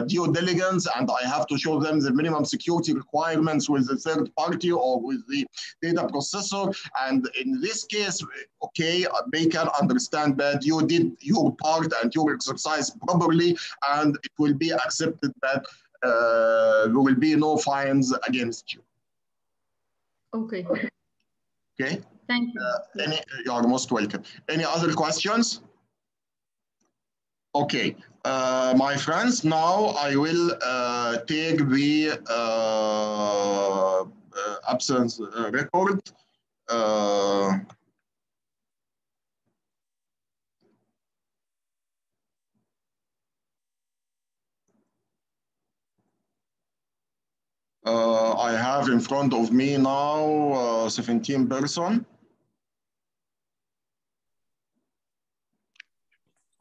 Speaker 1: due diligence, and I have to show them the minimum security requirements with the third party or with the data processor. And in this case, okay, they can understand that you did your part and your exercise properly, and it will be accepted that there will be no fines against you.
Speaker 8: Okay.
Speaker 1: Okay.
Speaker 8: Thank you.
Speaker 1: You are most welcome. Any other questions? Okay, my friends, now I will take the absence record. I have in front of me now 17 person.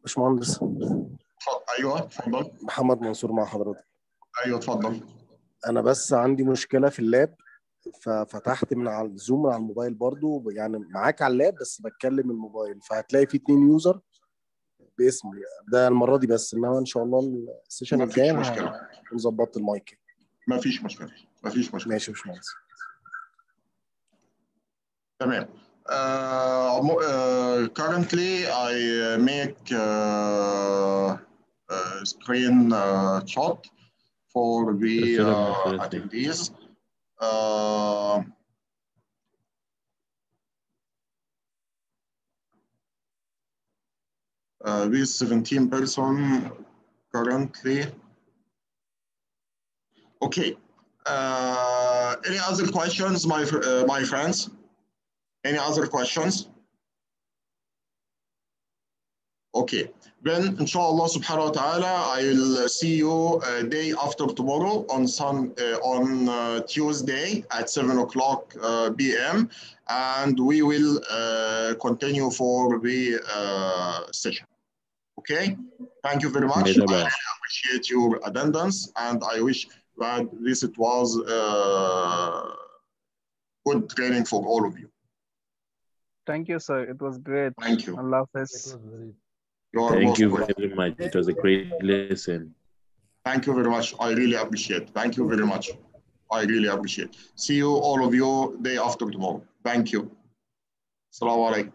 Speaker 7: باشمهندس
Speaker 1: ايوه اتفضل.
Speaker 7: محمد منصور مع حضرتك.
Speaker 1: ايوه اتفضل.
Speaker 7: انا بس عندي مشكله في اللاب، ففتحت من على الزوم من على الموبايل برضو، يعني معاك على اللاب بس بتكلم من الموبايل، فهتلاقي في 2 يوزر باسمي ده المره دي بس، انما ان شاء الله السيشن الجاي هكون ظبطت المايك.
Speaker 1: مفيش مشكله. مفيش مشكله.
Speaker 7: ماشي يا باشمهندس.
Speaker 1: تمام. Currently I make screen shot for the attendees. With 17 person currently. Okay. Any other questions, my friends? Any other questions? Okay, then inshallah subhanahu wa ta'ala, I will see you day after tomorrow on Tuesday at 7 o'clock p.m. and we will continue for the session. Okay, thank you very much. I really appreciate your attendance and I wish that it was good training for all of you.
Speaker 3: Thank you, sir. It was great.
Speaker 1: Thank you.
Speaker 3: Allah Hafiz.
Speaker 9: Thank you very much. It was a great lesson.
Speaker 1: Thank you very much. I really appreciate. Thank you very much. I really appreciate. See you, all of you, day after tomorrow. Thank you. Assalamu alaikum.